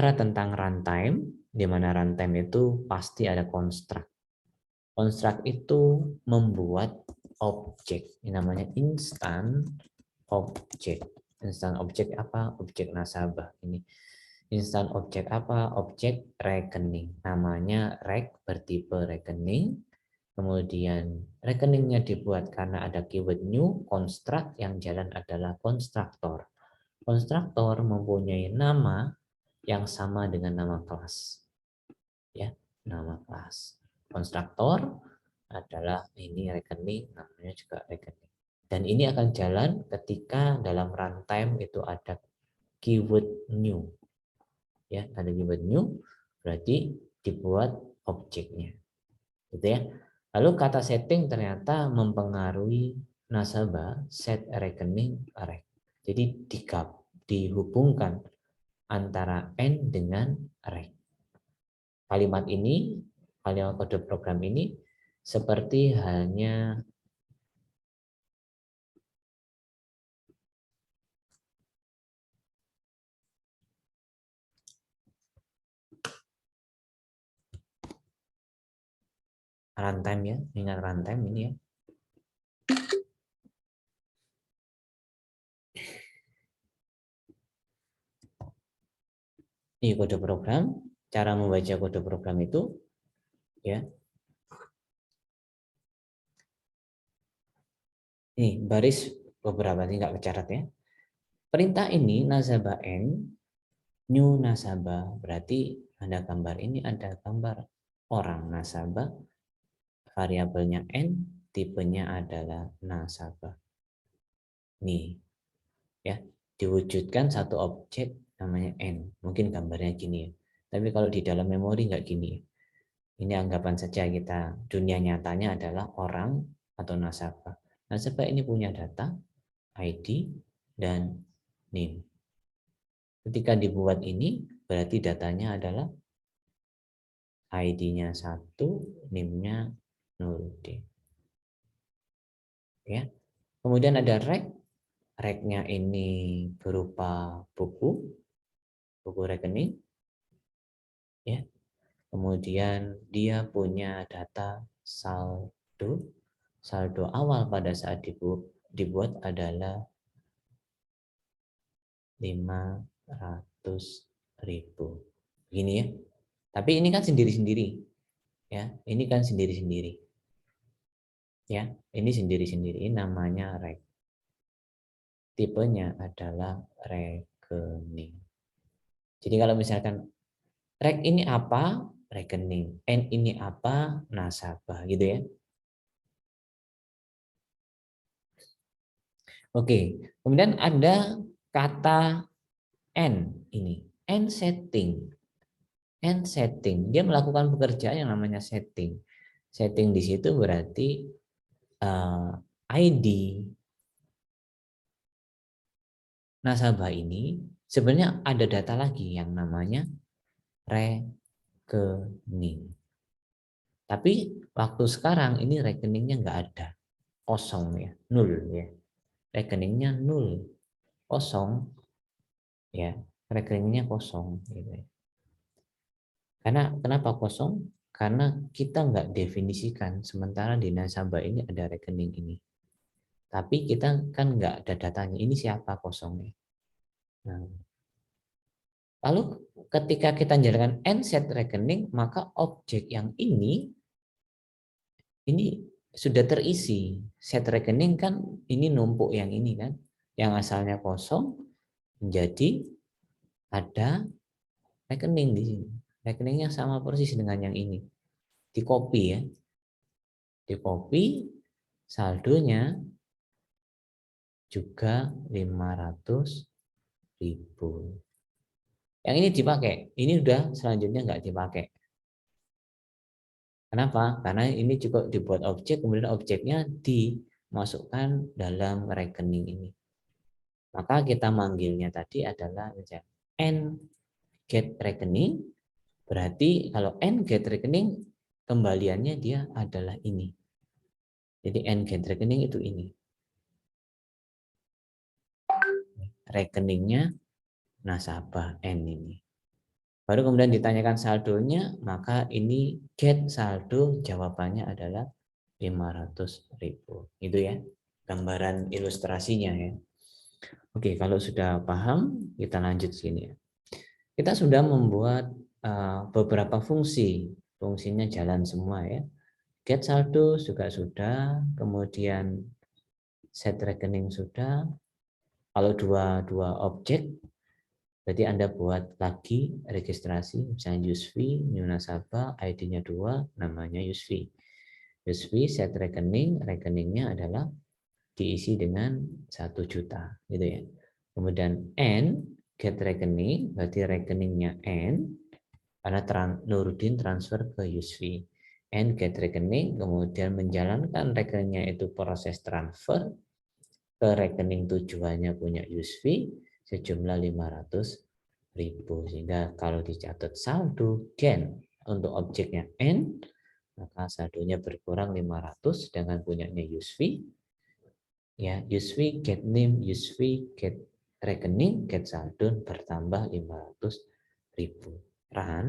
bicara tentang runtime, di mana runtime itu pasti ada construct. Construct itu membuat objek, ini namanya instant object. Instant object apa? Objek nasabah. Ini instant object apa? Objek rekening. Namanya rek bertipe rekening. Kemudian rekeningnya dibuat karena ada keyword new, construct yang jalan adalah konstruktor. Konstruktor mempunyai nama yang sama dengan nama kelas. Ya, nama kelas. Konstruktor adalah ini rekening, namanya juga rekening. Dan ini akan jalan ketika dalam runtime itu ada keyword new. Ya, ada keyword new berarti dibuat objeknya. Gitu ya. Lalu kata setting ternyata mempengaruhi nasabah set rekening rek. Jadi dihubungkan antara N dengan rek. Kalimat ini, kalimat kode program ini seperti halnya runtime ya, ingat runtime ini ya. Ini kode program, cara membaca kode program itu ya. Ini baris beberapa ini nggak kecatat ya. Perintah ini nasabah N, new nasabah, berarti ada gambar ini, ada gambar orang nasabah, variabelnya N, tipenya adalah nasabah. Nih, ya, diwujudkan satu objek namanya N. Mungkin gambarnya gini ya. Tapi kalau di dalam memori nggak gini. Ini anggapan saja kita, dunia nyatanya adalah orang atau nasabah. Nasabah ini punya data, ID, dan NIM. Ketika dibuat ini, berarti datanya adalah ID-nya 1, NIM-nya 0D. Ya. Kemudian ada rek. Reknya ini berupa buku rekening. Ya. Kemudian dia punya data saldo. Saldo awal pada saat dibuat adalah 500.000. Begini ya. Tapi ini kan sendiri-sendiri. Ya, ini kan sendiri-sendiri. Ya, ini sendiri-sendiri. Ini namanya rek. Tipenya adalah rekening. Jadi kalau misalkan rek ini apa? Rekening. N ini apa? Nasabah, gitu ya. Oke, kemudian ada kata N ini. N setting. N setting. Dia melakukan pekerjaan yang namanya setting. Setting di situ berarti ID nasabah ini sebenarnya ada data lagi yang namanya rekening. Tapi waktu sekarang ini rekeningnya nggak ada, kosong ya, nol ya. Rekeningnya nol, kosong ya, rekeningnya kosong. Gitu ya. Karena kenapa kosong? Karena kita nggak definisikan, sementara di nasabah ini ada rekening ini. Tapi kita kan nggak ada datanya, ini siapa kosongnya. Nah, lalu ketika kita jalankan N set rekening, maka objek yang ini sudah terisi. Set rekening kan ini numpuk yang ini kan, yang asalnya kosong menjadi ada rekening di sini. Rekeningnya sama persis dengan yang ini. Di copy ya. Di copy saldonya juga 500.000. Yang ini dipakai. Ini udah selanjutnya nggak dipakai. Kenapa? Karena ini juga dibuat objek, kemudian objeknya dimasukkan dalam rekening ini. Maka kita manggilnya tadi adalah N get rekening. Berarti kalau N get rekening, kembaliannya dia adalah ini. Jadi N get rekening itu ini. Rekeningnya nasabah N ini. Baru kemudian ditanyakan saldonya, maka ini get saldo, jawabannya adalah 500.000. Itu ya, gambaran ilustrasinya ya. Oke, kalau sudah paham, kita lanjut sini ya. Kita sudah membuat beberapa fungsi. Fungsinya jalan semua ya. Get saldo juga sudah, kemudian set rekening sudah. Kalau dua objek, berarti Anda buat lagi registrasi, misalnya use fee, new nasabah, ID-nya 2, namanya use fee. Use fee, set rekening, rekeningnya adalah diisi dengan 1 juta, gitu ya. Kemudian N, get rekening, berarti rekeningnya N, karena Nurdin transfer ke use fee. N get rekening, kemudian menjalankan rekeningnya itu proses transfer ke rekening tujuannya punya use fee sejumlah 500.000. Sehingga kalau dicatat saldo gen untuk objeknya N, maka saldonya berkurang 500 dengan punyanya use fee. Ya, use fee, get name, use fee, get rekening, get saldo bertambah 500.000. Run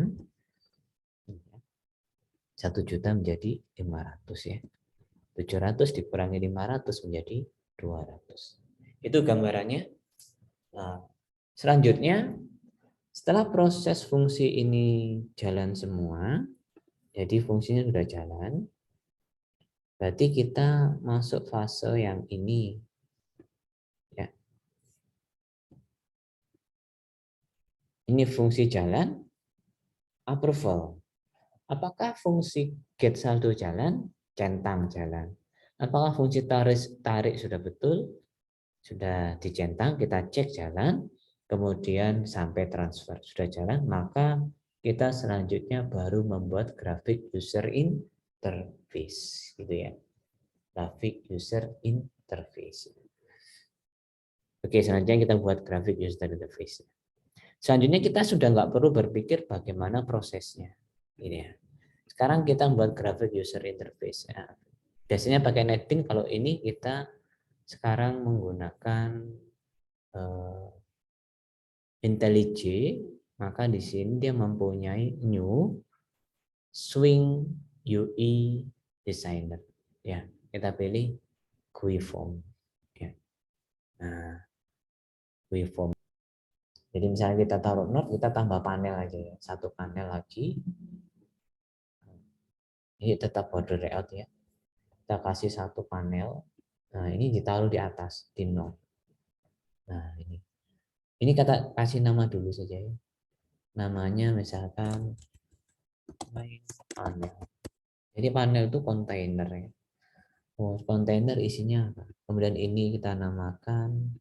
1 juta menjadi 500 ya. 700 dikurangi 500 menjadi 200. Itu gambarannya. Nah, selanjutnya, setelah proses fungsi ini jalan semua, jadi fungsinya sudah jalan, berarti kita masuk fase yang ini. Ya. Ini fungsi jalan, approval. Apakah fungsi get saldo jalan, centang jalan? Apakah fungsi tarik sudah betul? Sudah dicentang, kita cek jalan, kemudian sampai transfer sudah jalan, maka kita selanjutnya baru membuat grafik user interface, gitu ya. Grafik user interface. Oke, selanjutnya kita buat grafik user interface. Selanjutnya kita sudah nggak perlu berpikir bagaimana prosesnya, ini ya. Sekarang kita membuat grafik user interface. Nah, biasanya pakai netting, kalau ini kita sekarang menggunakan IntelliJ, maka di sini dia mempunyai new swing UI designer. Ya, kita pilih GUI form. Ya. Nah, GUI form. Jadi misalnya kita taruh node, kita tambah panel aja ya, satu panel lagi. Ini tetap border layout ya. Kita kasih satu panel. Nah, ini ditaruh di atas di node. Nah, ini. Ini kita kasih nama dulu saja ya. Namanya misalkan main panel. Jadi panel itu kontainer ya. Kontainer isinya apa? Kemudian ini kita namakan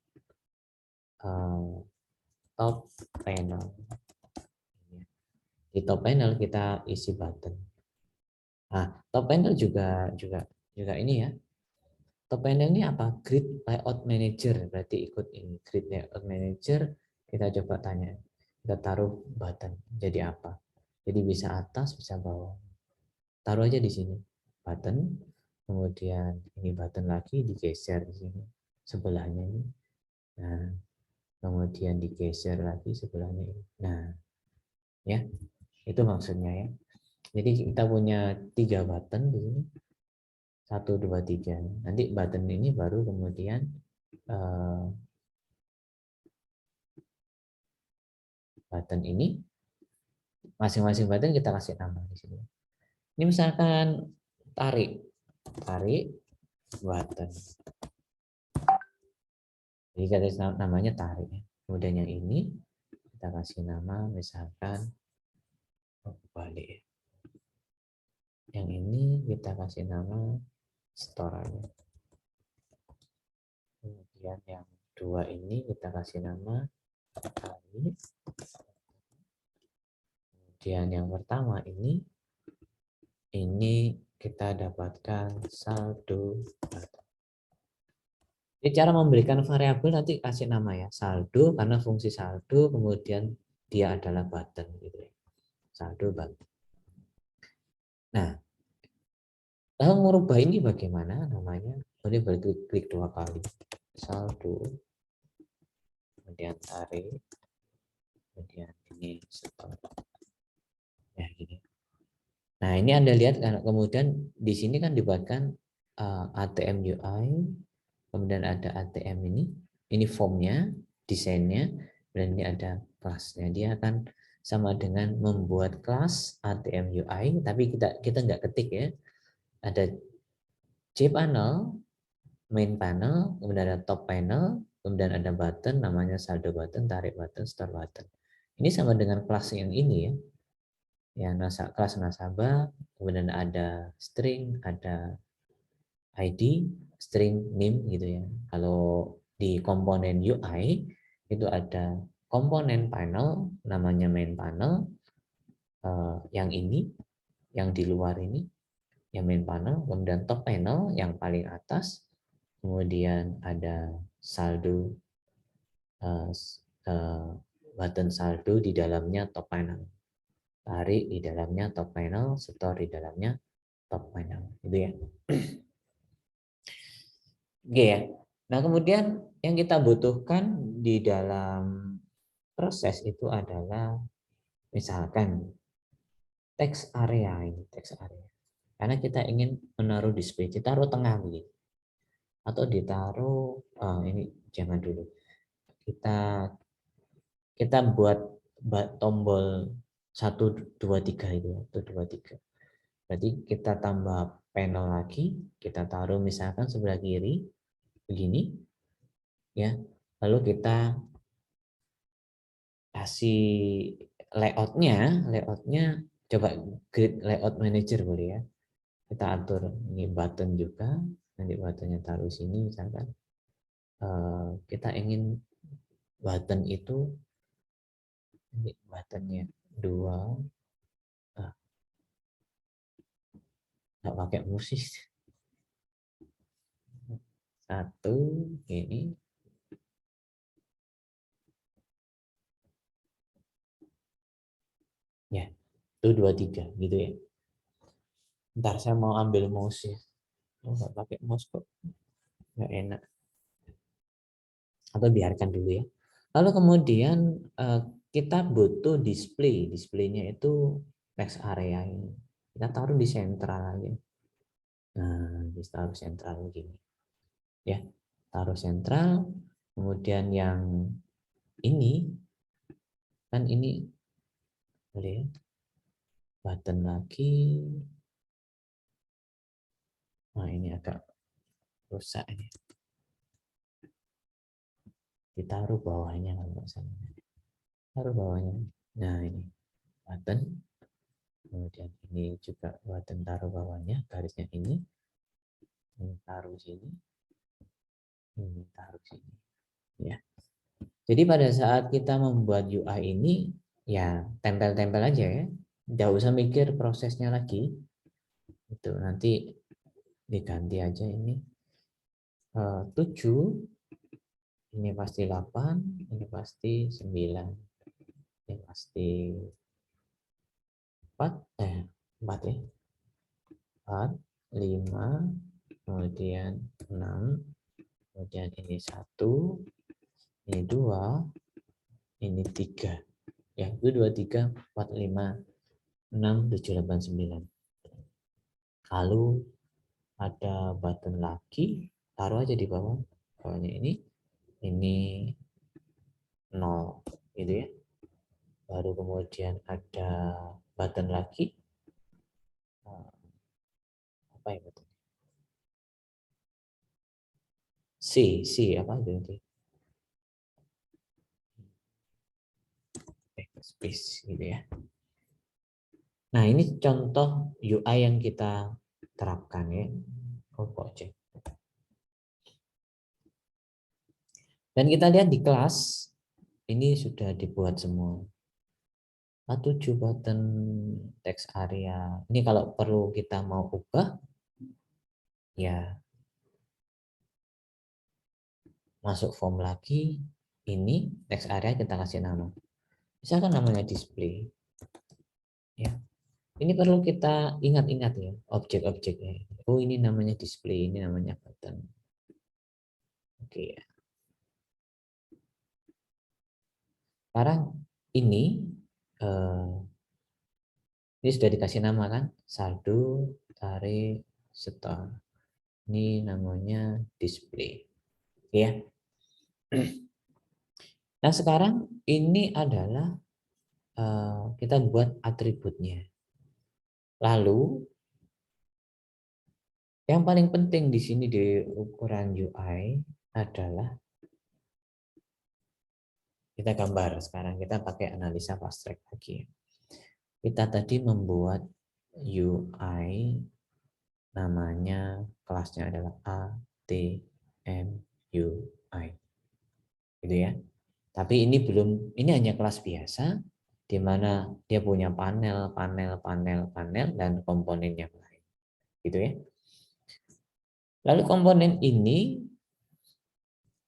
top panel. Di top panel kita isi button. Nah, top panel juga ini ya. Top panel ini apa? Grid layout manager, berarti ikut ini. Grid layout manager, kita coba tanya. Kita taruh button, jadi apa? Jadi bisa atas, bisa bawah. Taruh aja di sini. Button, kemudian ini button lagi digeser di sini. Sebelahnya ini. Nah, kemudian digeser lagi sebelahnya ini. Nah, ya, itu maksudnya ya. Jadi kita punya 3 button di sini. 1, 2, 3. Nanti button ini baru kemudian button ini masing-masing button kita kasih nama di sini. Ini misalkan tarik button. Jadi kita namanya tarik. Kemudian yang ini kita kasih nama misalkan balik. Yang ini kita kasih nama store. Kemudian yang 2 ini kita kasih nama tarik. Kemudian yang pertama ini kita dapatkan saldo button. Jadi cara memberikan variabel nanti kasih nama ya, saldo karena fungsi saldo, kemudian dia adalah button gitu ya. Saldo button. Nah, lalu merubah ini bagaimana namanya? Boleh klik 2 kali. Saldo, kemudian tarik, kemudian ini store. Nah, ini Anda lihat kemudian di sini kan dibuatkan ATM UI, kemudian ada ATM ini formnya, desainnya, dan ini ada kelasnya. Dia akan sama dengan membuat kelas ATM UI, tapi kita nggak ketik ya. Ada cPanel, main panel, kemudian ada top panel, kemudian ada button, namanya saldo button, tarik button, store button. Ini sama dengan kelas yang ini ya. Ya, kelas nasabah, kemudian ada string, ada ID, string, name gitu ya. Kalau di komponen UI itu ada komponen panel, namanya main panel, yang ini, yang di luar ini, yang main panel, kemudian top panel yang paling atas, kemudian ada saldo, uh, button saldo di dalamnya top panel, tarik di dalamnya top panel, store di dalamnya top panel, gitu ya. Oke ya. Nah, kemudian yang kita butuhkan di dalam proses itu adalah misalkan text area ini, text area. Karena kita ingin menaruh display, ditaruh tengah begini. Atau ditaruh, ini jangan dulu. Kita buat tombol 1 2 3 itu, 1 2 3. Berarti kita tambah panel lagi, kita taruh misalkan sebelah kiri begini ya. Lalu kita kasih layoutnya coba grid layout manager boleh ya. Kita atur ini button juga, nanti buttonnya taruh sini misalkan. Kita ingin button itu ini buttonnya 2, nggak pakai musik, 1 ini ya, itu 2 3 gitu ya. Ntar saya mau ambil mouse ya, nggak pakai mouse kok nggak enak, atau biarkan dulu ya. Lalu kemudian kita butuh displaynya itu text area ini, kita taruh di sentral aja. Nah, taruh sentral begini ya, taruh sentral. Kemudian yang ini kan ini boleh ya, button lagi. Nah, ini agak rusak ini, ditaruh bawahnya kalau nggak salah, taruh bawahnya. Nah, ini button, kemudian ini juga button, taruh bawahnya, garisnya ini taruh sini, ini taruh sini ya. Jadi pada saat kita membuat UI ini ya tempel-tempel aja ya, nggak usah mikir prosesnya lagi. Itu nanti diganti aja ini 7, ini pasti 8, ini pasti 9, ini pasti 4, 4 ya, 4, 5, kemudian 6, kemudian ini 1, ini 2, ini 3 ya, itu 2 3 4 5 6 7 8 9. Lalu ada button lagi, taruh aja di bawah, bawahnya ini 0 gitu ya. Baru kemudian ada button lagi, apa ya button C apa itu nanti space gitu ya. Nah, ini contoh UI yang kita terapkan ya, object. Dan kita lihat di kelas ini sudah dibuat semua. 7 button text area. Ini kalau perlu kita mau ubah ya, masuk form lagi, ini text area kita kasih nama. Misalkan namanya display. Ya. Ini perlu kita ingat-ingat ya, objek-objeknya. Oh, ini namanya display, ini namanya button. Oke ya. Sekarang ini Ini sudah dikasih nama kan? Saldo, tarik, setor. Ini namanya display. Ya. Nah, sekarang ini adalah kita buat atributnya. Lalu yang paling penting di sini di ukuran UI adalah kita gambar. Sekarang kita pakai analisa fast track lagi. Kita tadi membuat UI, namanya kelasnya adalah ATMUI. Gitu ya. Tapi ini belum, ini hanya kelas biasa di mana dia punya panel, dan komponen yang lain. Gitu ya. Lalu komponen ini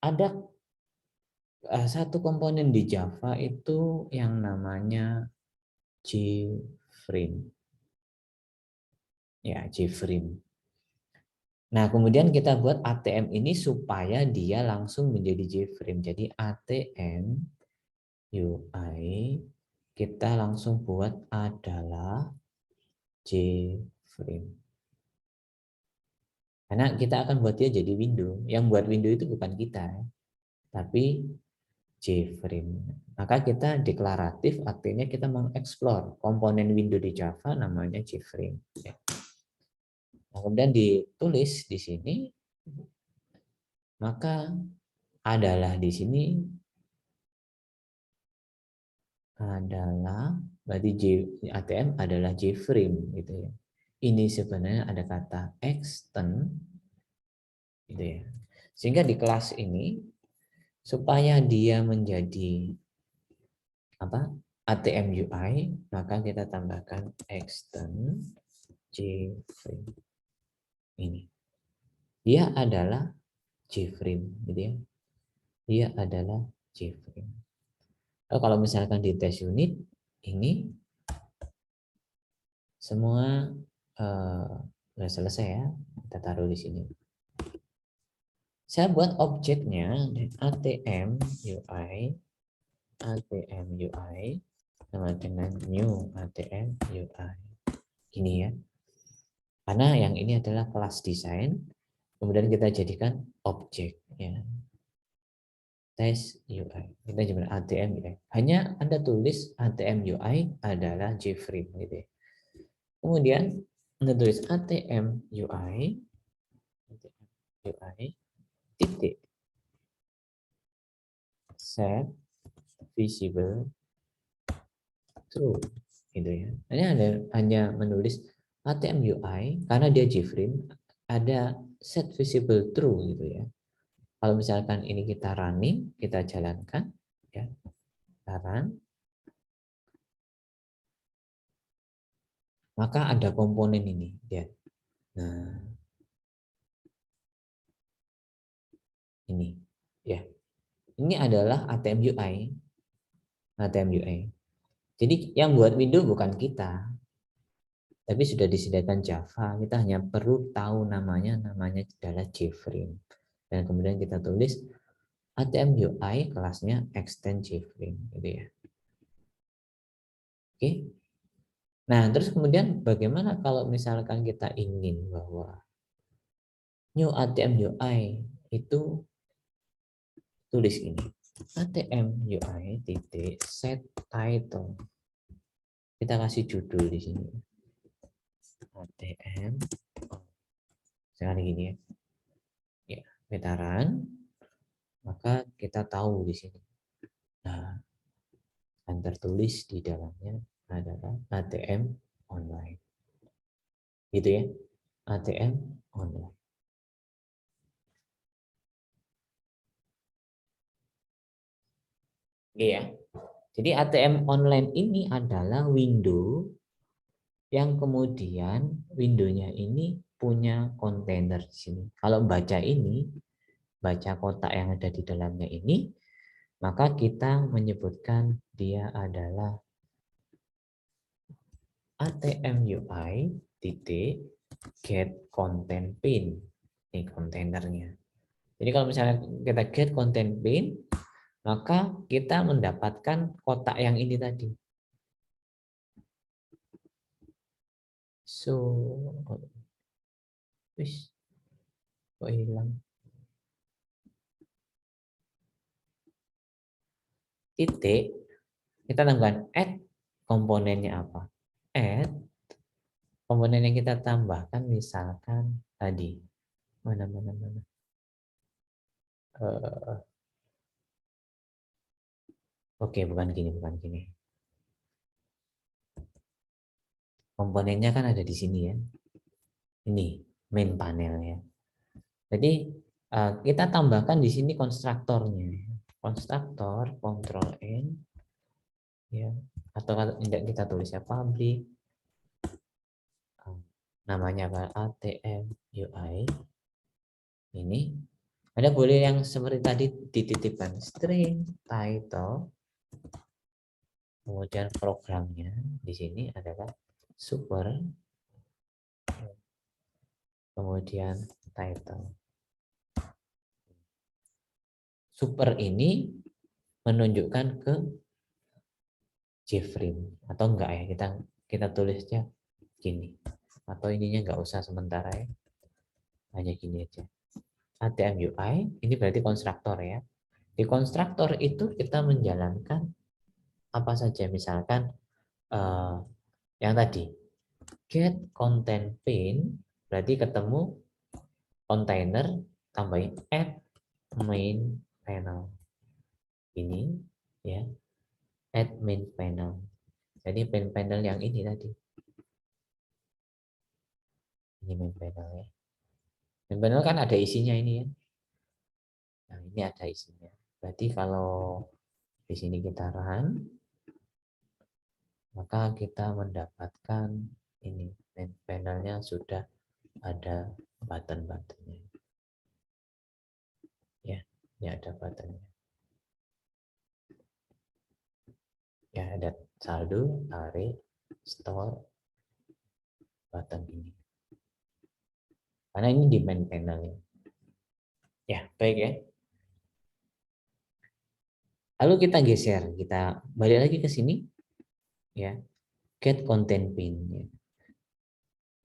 ada satu komponen di Java itu yang namanya JFrame. Ya, JFrame. Nah, kemudian kita buat ATM ini supaya dia langsung menjadi JFrame. Jadi ATM UI kita langsung buat adalah JFrame. Karena kita akan buat dia jadi window. Yang buat window itu bukan kita, tapi JFrame. Maka kita deklaratif, artinya kita mengeksplor komponen window di Java namanya JFrame. Nah, kemudian ditulis di sini, maka adalah di sini adalah berarti ATM adalah JFrame gitu ya. Ini sebenarnya ada kata extend gitu ya. Sehingga di kelas ini supaya dia menjadi apa? ATM UI, maka kita tambahkan extend JFrame. Ini. Dia adalah JFrame gitu ya. Dia adalah JFrame. Kalau misalkan di tes unit ini semua sudah selesai ya, kita taruh di sini. Saya buat objeknya ATM UI sama dengan new ATM UI. Ini ya. Karena yang ini adalah kelas desain, kemudian kita jadikan objek ya. Tes UI. Kita jadikan ATM UI. Hanya Anda tulis ATM UI adalah JFrame gitu ya. Kemudian Anda tulis ATM UI titik set visible true gitu ya. Hanya menulis ATM UI karena dia JFrame ada set visible true gitu ya. Kalau misalkan ini kita running, kita jalankan ya. Run, maka ada komponen ini ya. Nah, ini ya. Ini adalah ATM UI. ATM UI. Jadi yang buat window bukan kita, tapi sudah disediakan Java. Kita hanya perlu tahu namanya adalah JFrame. Dan kemudian kita tulis ATM UI kelasnya extend JFrame, gitu ya. Oke. Nah, terus kemudian bagaimana kalau misalkan kita ingin bahwa new ATM UI itu tulis ini ATM UI titik set title. Kita kasih judul di sini. ATM sekali gini ya. Ya, veteran. Maka kita tahu di sini. Nah, yang tertulis di dalamnya adalah ATM online. Gitu ya. ATM online. Iya. Jadi ATM online ini adalah window yang kemudian windownya ini punya kontainer di sini. Kalau baca ini, baca kotak yang ada di dalamnya ini, maka kita menyebutkan dia adalah ATM UI titik get content pin. Ini kontainernya. Jadi kalau misalnya kita get content pin, maka kita mendapatkan kotak yang ini tadi. So, wis, kok hilang? Titik, kita tambahkan add komponennya apa? Add komponen yang kita tambahkan misalkan tadi mana mana mana. Oke, bukan gini, bukan gini. Komponennya kan ada di sini ya. Ini main panelnya. Jadi kita tambahkan di sini konstruktornya. Konstruktor Ctrl N ya. Atau kalau tidak kita tulis ya public namanya apa ATM UI. Ini ada boleh yang seperti tadi dititipkan string title, kemudian programnya di sini adalah super, kemudian title. Super ini menunjukkan ke JFrame atau enggak ya, kita tulisnya gini, atau ininya enggak usah sementara ya, hanya gini aja. ATM UI ini berarti konstruktor ya. Di konstruktor itu kita menjalankan apa saja, misalkan yang tadi get content pane berarti ketemu container, tambahin add main panel ini ya, add main panel. Jadi main panel yang ini tadi, ini main panel ya. Main panel kan ada isinya ini ya. Nah ini ada isinya. Berarti kalau di sini kita run, maka kita mendapatkan ini main panelnya sudah ada button-buttonnya ya, ini ada buttonnya ya, ada saldo, tarik, store, button ini karena ini di main panelnya ya. Baik ya, lalu kita geser, kita balik lagi ke sini ya, get content pin ya.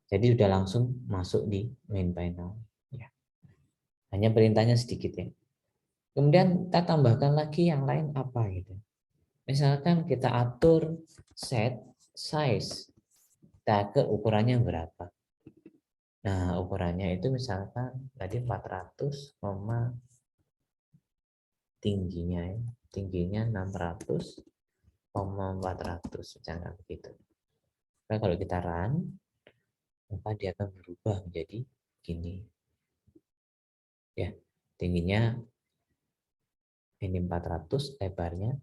Jadi sudah langsung masuk di main panel ya. Hanya perintahnya sedikit ya. Kemudian kita tambahkan lagi yang lain apa gitu. Misalkan kita atur set size, kita ke ukurannya berapa. Nah, ukurannya itu misalkan tadi 400, tingginya ya. Tingginya 600, 400 misalkan begitu. Nah, kalau kita run, maka dia akan berubah menjadi gini. Ya, tingginya ini 400, lebarnya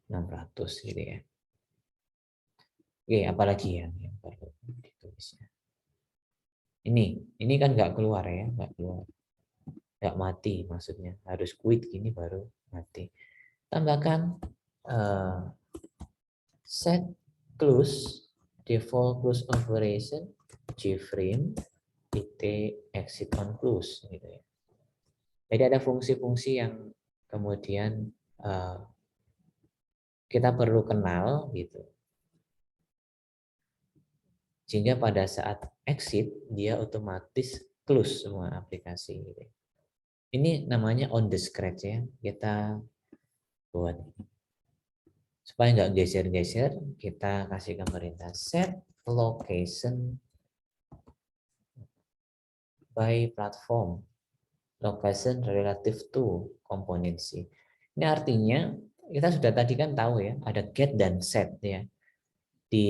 600 gitu ya. Oke, apalagi yang perlu ditulisnya. Ini kan nggak keluar ya, nggak mati maksudnya. Harus quit gini baru mati. Tambahkan set close default close operation JFrame it exit on close gitu ya. Jadi ada fungsi-fungsi yang kemudian kita perlu kenal gitu. Sehingga pada saat exit dia otomatis close semua aplikasi gitu. Ini namanya on the scratch ya. Kita buat supaya nggak geser-geser, kita kasihkan perintah set location by platform, location relative to componency. Ini artinya kita sudah tadi kan tahu ya, ada get dan set ya. Di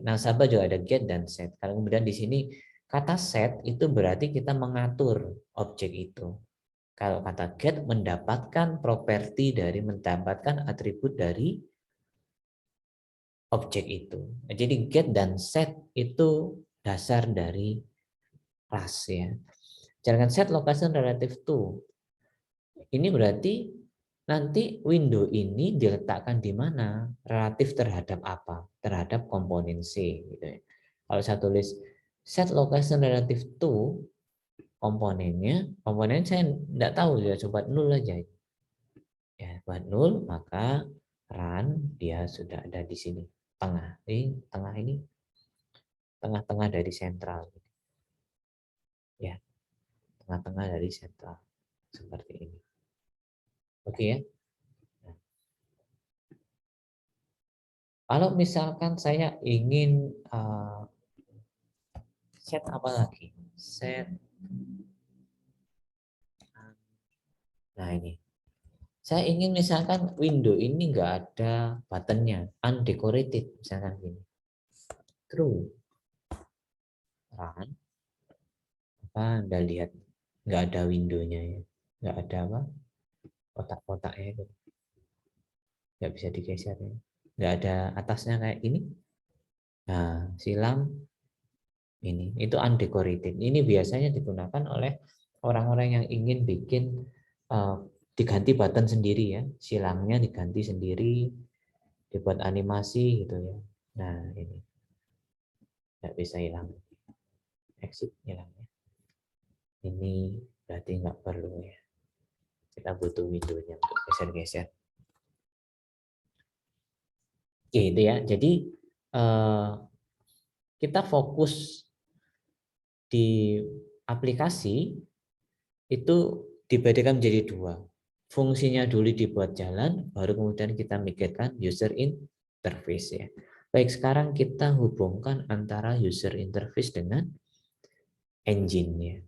nasabah juga ada get dan set. Kalau kemudian di sini kata set itu berarti kita mengatur objek itu. Kalau kata get mendapatkan properti dari, mendapatkan atribut dari objek itu. Jadi get dan set itu dasar dari kelas ya. Jangan set location relative to. Ini berarti nanti window ini diletakkan di mana? Relatif terhadap apa? Terhadap komponen C gitu ya. Kalau saya tulis set location relative to komponen saya tidak tahu ya, coba nol aja. Ya, buat nol maka run dia sudah ada di sini tengah. Tengah ini tengah-tengah dari sentral. Ya, tengah-tengah dari sentral. Seperti ini. Oke ya. Nah, kalau misalkan saya ingin set apa lagi? Set. Nah ini. Saya ingin misalkan window ini nggak ada buttonnya, undecorated misalkan gini. True. Run. Apa Anda lihat nggak ada windownya ya? Nggak ada apa? Kotak-kotaknya itu. Nggak bisa digeser ya. Nggak ada atasnya kayak ini. Nah, silang ini itu undecorated. Ini biasanya digunakan oleh orang-orang yang ingin bikin diganti button sendiri ya, silangnya diganti sendiri, dibuat animasi gitu ya. Nah ini nggak bisa hilang, exit hilangnya. Ini berarti nggak perlu ya. Kita butuh windownya untuk geser-geser. Oke, itu ya. Jadi kita fokus di aplikasi itu dibedakan menjadi dua. Fungsinya dulu dibuat jalan, baru kemudian kita mikirkan user interface ya. Baik, sekarang kita hubungkan antara user interface dengan engine-nya.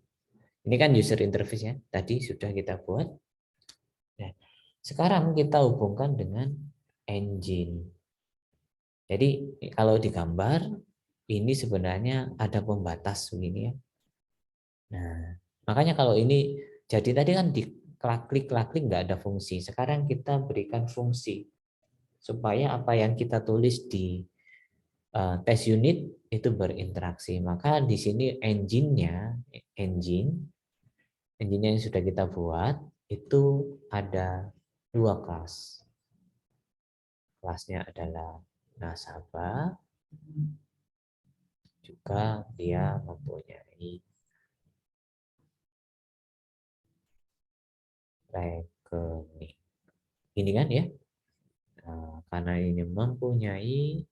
Ini kan user interface ya, tadi sudah kita buat. Nah, sekarang kita hubungkan dengan engine. Jadi kalau digambar, ini sebenarnya ada pembatas begini ya. Nah, makanya kalau ini jadi tadi kan di klik-klik nggak ada fungsi. Sekarang kita berikan fungsi supaya apa yang kita tulis di test unit itu berinteraksi. Maka di sini engine yang sudah kita buat itu ada dua kelas. Kelasnya adalah nasabah, juga dia mempunyai rekening. Ini kan ya. Nah, karena ini mempunyai,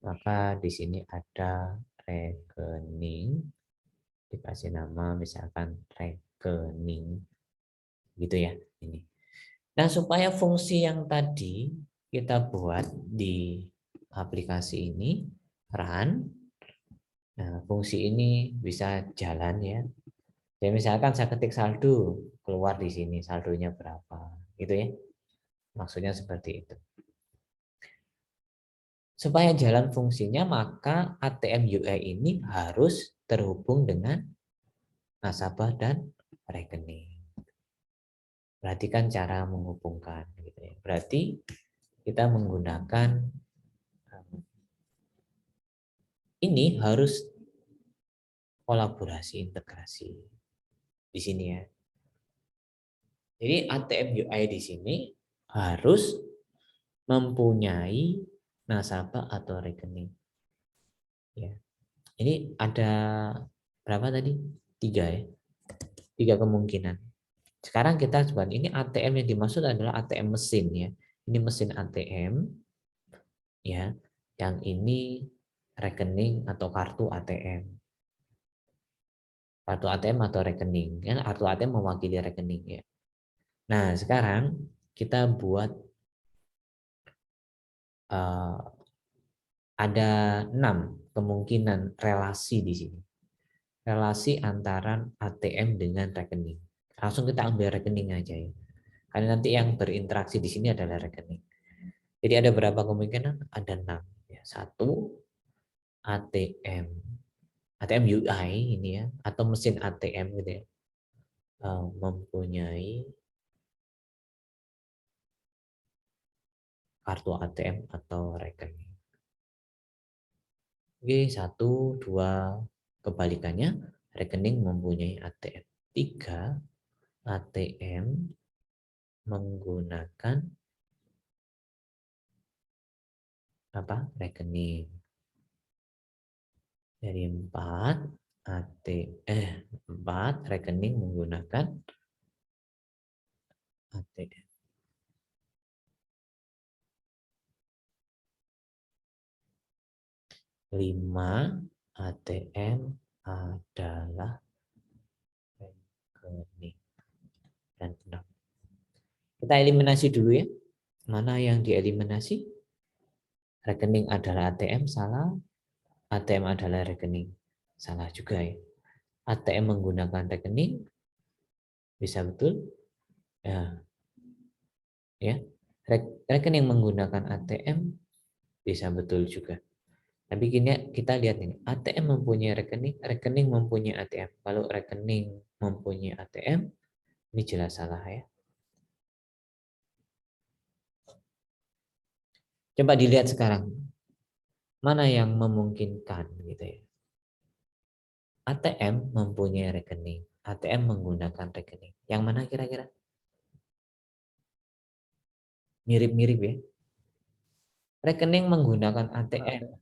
maka di sini ada rekening, dikasih nama misalkan rekening, gitu ya. Ini. Nah, supaya fungsi yang tadi kita buat di aplikasi ini run, nah fungsi ini bisa jalan ya. Jadi misalkan saya ketik saldo, keluar di sini saldonya berapa, gitu ya. Maksudnya seperti itu. Supaya jalan fungsinya, maka ATM UI ini harus terhubung dengan nasabah dan rekening. Perhatikan cara menghubungkan. Gitu ya. Berarti kita menggunakan ini harus kolaborasi integrasi di sini ya. Jadi ATM UI di sini harus mempunyai nasabah atau rekening. Ya. Ini ada berapa tadi? 3 ya. 3 kemungkinan. Sekarang kita coba, ini ATM yang dimaksud adalah ATM mesin ya. Ini mesin ATM ya. Yang ini rekening atau kartu ATM. Kartu ATM atau rekening. Kan kartu ATM mewakili rekening ya. Nah, sekarang kita buat ada 6 kemungkinan relasi di sini. Relasi antara ATM dengan rekening. Langsung kita ambil rekening aja ya. Karena nanti yang berinteraksi di sini adalah rekening. Jadi ada berapa kemungkinan? Ada 6. Ya, 1 ATM. ATM UI ini ya, atau mesin ATM gitu ya. Mempunyai kartu ATM atau rekening. Oke, 1, 2, kebalikannya rekening mempunyai ATM. 3, ATM menggunakan apa? Rekening. Jadi 4 rekening menggunakan ATM. 5 ATM adalah rekening. Dan 6. Kita eliminasi dulu ya. Mana yang dieliminasi? Rekening adalah ATM, salah. ATM adalah rekening, salah juga ya. ATM menggunakan rekening, bisa betul? Ya, ya. Rekening menggunakan ATM, bisa betul juga. Tapi gini kita lihat ini, ATM mempunyai rekening, rekening mempunyai ATM. Kalau rekening mempunyai ATM, ini jelas salah ya. Coba dilihat sekarang, mana yang memungkinkan gitu ya. ATM mempunyai rekening, ATM menggunakan rekening. Yang mana kira-kira? Mirip-mirip ya. Rekening menggunakan ATM.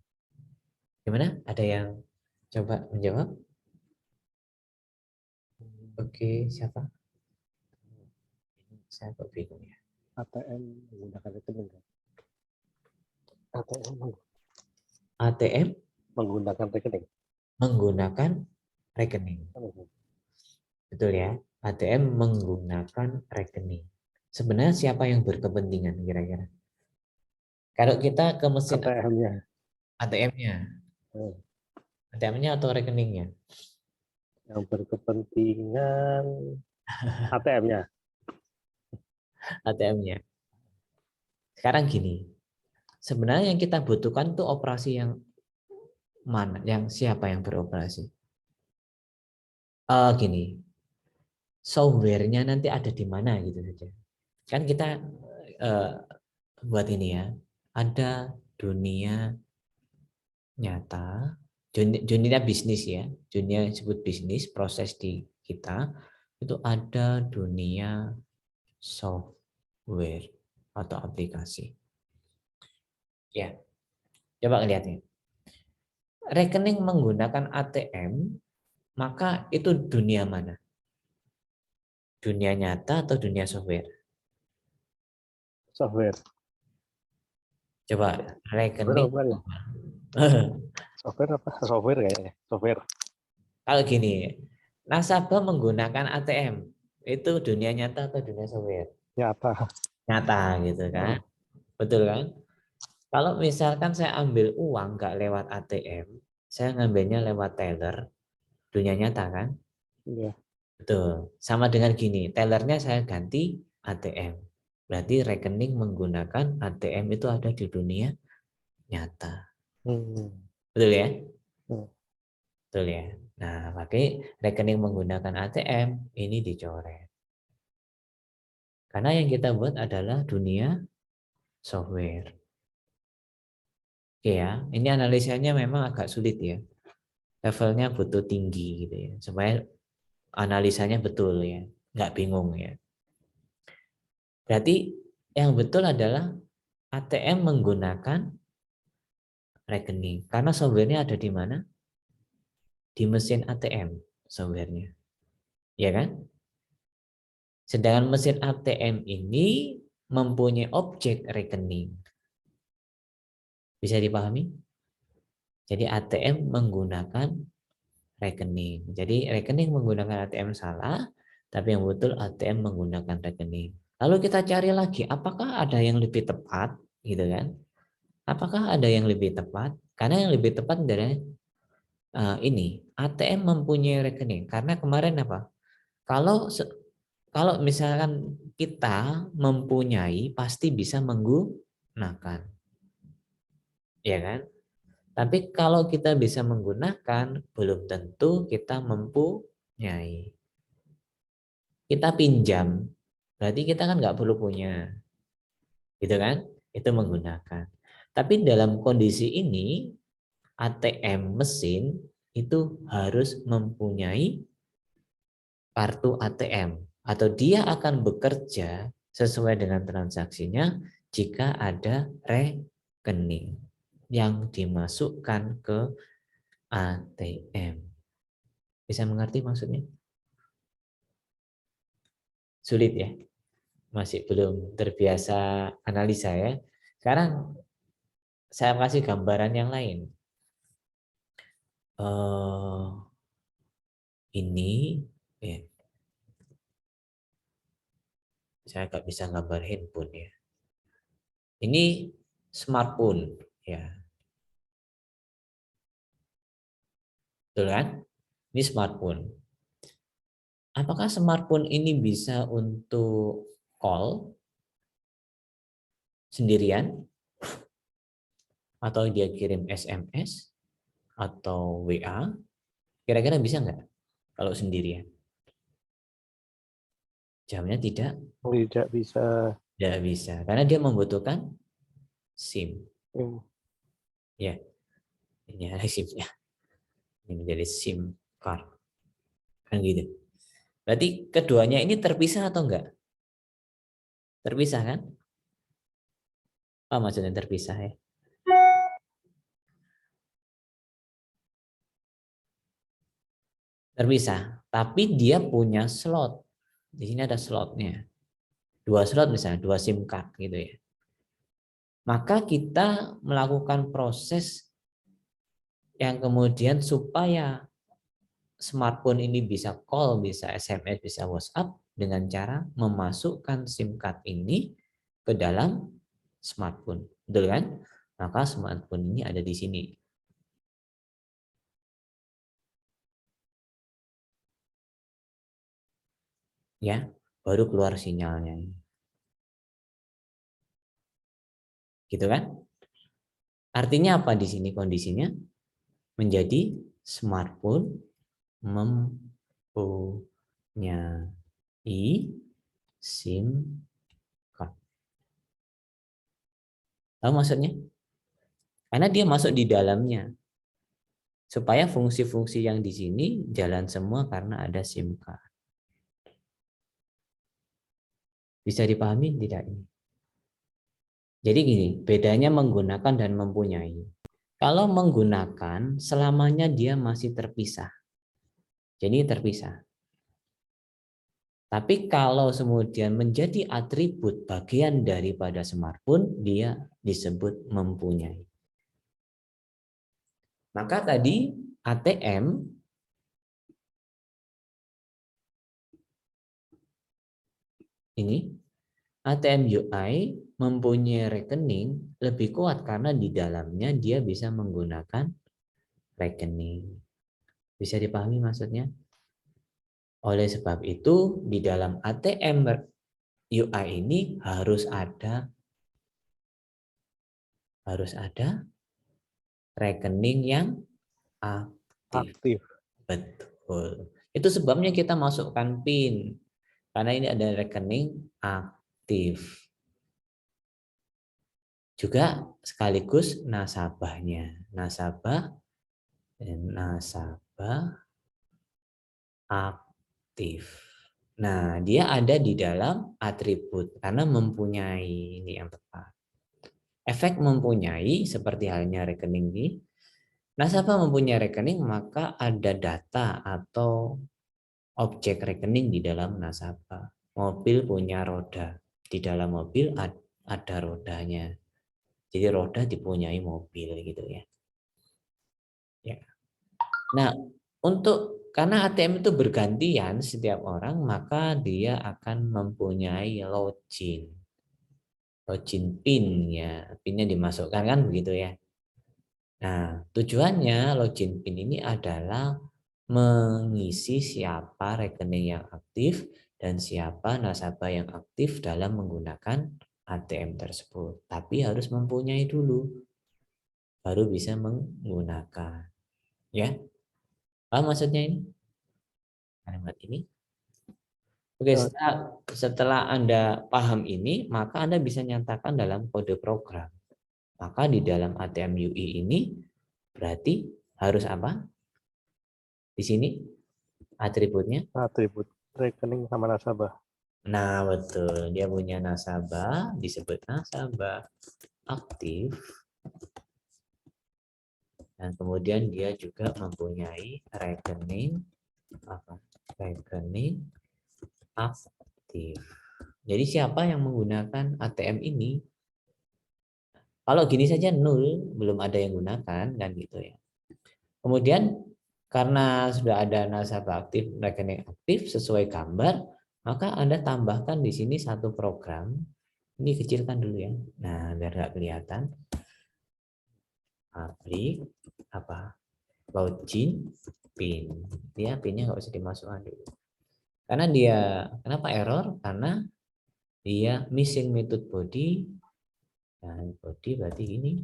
Gimana? Ada yang coba menjawab? Oke, siapa? Saya kok bingung ya. ATM menggunakan rekening. ATM menggunakan rekening. menggunakan rekening. Betul ya? ATM menggunakan rekening. Sebenarnya siapa yang berkepentingan kira-kira? Kalau kita ke mesin ATM-nya. ATM-nya. ATM-nya atau rekeningnya? Yang berkepentingan ATM-nya. ATM-nya. Sekarang gini. Sebenarnya yang kita butuhkan tuh operasi yang mana? Yang siapa yang beroperasi? Gini. Software-nya nanti ada di mana gitu saja. Kan kita buat ini ya. Ada dunia nyata, dunia bisnis ya, dunia disebut bisnis, proses di kita itu ada dunia software atau aplikasi. Ya, coba lihat nih. Rekening menggunakan ATM, maka itu dunia mana? Dunia nyata atau dunia software? Software. Coba rekening. Software apa? Software kayaknya. Software. Kalau gini, nasabah menggunakan ATM, itu dunia nyata atau dunia software? Nyata. Nyata gitu kan. Betul kan? Kalau misalkan saya ambil uang nggak lewat ATM, saya ngambilnya lewat teller, dunia nyata kan? Iya. Betul. Sama dengan gini, tellernya saya ganti ATM. Berarti rekening menggunakan ATM itu ada di dunia nyata. Betul ya? Betul ya. Nah, pakai rekening menggunakan ATM ini dicoret. Karena yang kita buat adalah dunia software. Oke ya, ini analisanya memang agak sulit ya. Levelnya butuh tinggi gitu ya, supaya analisanya betul ya, nggak bingung ya. Berarti yang betul adalah ATM menggunakan rekening. Karena softwarenya ada di mana? Di mesin ATM softwarenya. Ya kan? Sedangkan mesin ATM ini mempunyai objek rekening. Bisa dipahami? Jadi ATM menggunakan rekening. Jadi rekening menggunakan ATM salah, tapi yang betul ATM menggunakan rekening. Lalu kita cari lagi, apakah ada yang lebih tepat, gitu kan? Apakah ada yang lebih tepat? Karena yang lebih tepat adalah ini, ATM mempunyai rekening. Karena kemarin apa? Kalau kalau misalkan kita mempunyai, pasti bisa menggunakan, ya kan? Tapi kalau kita bisa menggunakan, belum tentu kita mempunyai. Kita pinjam, berarti kita kan nggak perlu punya, gitu kan? Itu menggunakan. Tapi dalam kondisi ini, ATM mesin itu harus mempunyai kartu ATM atau dia akan bekerja sesuai dengan transaksinya jika ada rekening yang dimasukkan ke ATM. Bisa mengerti maksudnya? Sulit ya? Masih belum terbiasa analisa ya. Sekarang saya kasih gambaran yang lain. ini ya, saya nggak bisa gambar handphone ya. Ini smartphone ya, betul kan? Ini smartphone. Apakah smartphone ini bisa untuk call sendirian atau dia kirim SMS atau WA? Kira-kira bisa nggak kalau sendirian? Jawabnya tidak. Tidak bisa. Tidak bisa karena dia membutuhkan SIM. Ya, ini ada SIM-nya. Ini menjadi SIM card. Kan gitu. Berarti keduanya ini terpisah atau enggak? Terpisah kan? Apa maksudnya terpisah ya? Terpisah, tapi dia punya slot. Di sini ada slotnya. 2 slot misalnya, 2 SIM card gitu ya. Maka kita melakukan proses yang kemudian supaya smartphone ini bisa call, bisa SMS, bisa WhatsApp dengan cara memasukkan SIM card ini ke dalam smartphone. Betul kan? Maka smartphone ini ada di sini. Ya, baru keluar sinyalnya. Gitu kan? Artinya apa di sini kondisinya? Menjadi smartphone mempunyai SIM card. Tahu maksudnya? Karena dia masuk di dalamnya. Supaya fungsi-fungsi yang di sini jalan semua karena ada SIM card. Bisa dipahami tidak ini? Jadi gini, bedanya menggunakan dan mempunyai. Kalau menggunakan, selamanya dia masih terpisah. Jadi terpisah. Tapi kalau kemudian menjadi atribut bagian daripada smartphone, dia disebut mempunyai. Maka tadi ATM ini, ATM UI mempunyai rekening lebih kuat karena di dalamnya dia bisa menggunakan rekening. Bisa dipahami maksudnya? Oleh sebab itu, di dalam ATM UI ini harus ada rekening yang aktif. Betul. Itu sebabnya kita masukkan PIN. Karena ini ada rekening aktif. Juga sekaligus nasabahnya. Nasabah aktif. Nah, dia ada di dalam atribut karena mempunyai, ini yang tepat. Efek mempunyai seperti halnya rekening ini. Nasabah mempunyai rekening, maka ada data atau objek rekening di dalam nasabah. Mobil punya roda. Di dalam mobil ada rodanya. Jadi roda dipunyai mobil gitu ya. Ya. Nah, karena ATM itu bergantian setiap orang, maka dia akan mempunyai login. Login PIN ya. PIN-nya dimasukkan kan begitu ya. Nah, tujuannya login PIN ini adalah mengisi siapa rekening yang aktif dan siapa nasabah yang aktif dalam menggunakan ATM tersebut. Tapi harus mempunyai dulu, baru bisa menggunakan. Ya, apa maksudnya ini? Kalimat ini. Oke, setelah Anda paham ini, maka Anda bisa nyatakan dalam kode program. Maka di dalam ATM UI ini berarti harus apa? Di sini atributnya. Atribut rekening sama nasabah. Nah, betul. Dia punya nasabah, disebut nasabah aktif. Dan kemudian dia juga mempunyai rekening apa? Rekening aktif. Jadi siapa yang menggunakan ATM ini? Kalau gini saja nol, belum ada yang gunakan kan gitu ya. Kemudian karena sudah ada nasabah aktif, rekening aktif sesuai gambar, maka Anda tambahkan di sini satu program. Ini kecilkan dulu ya. Nah, biar nggak kelihatan. Public apa? Login pin. Dia pinnya nggak usah dimasukkan dulu. Karena dia kenapa error? Karena dia missing method body. Dan body berarti ini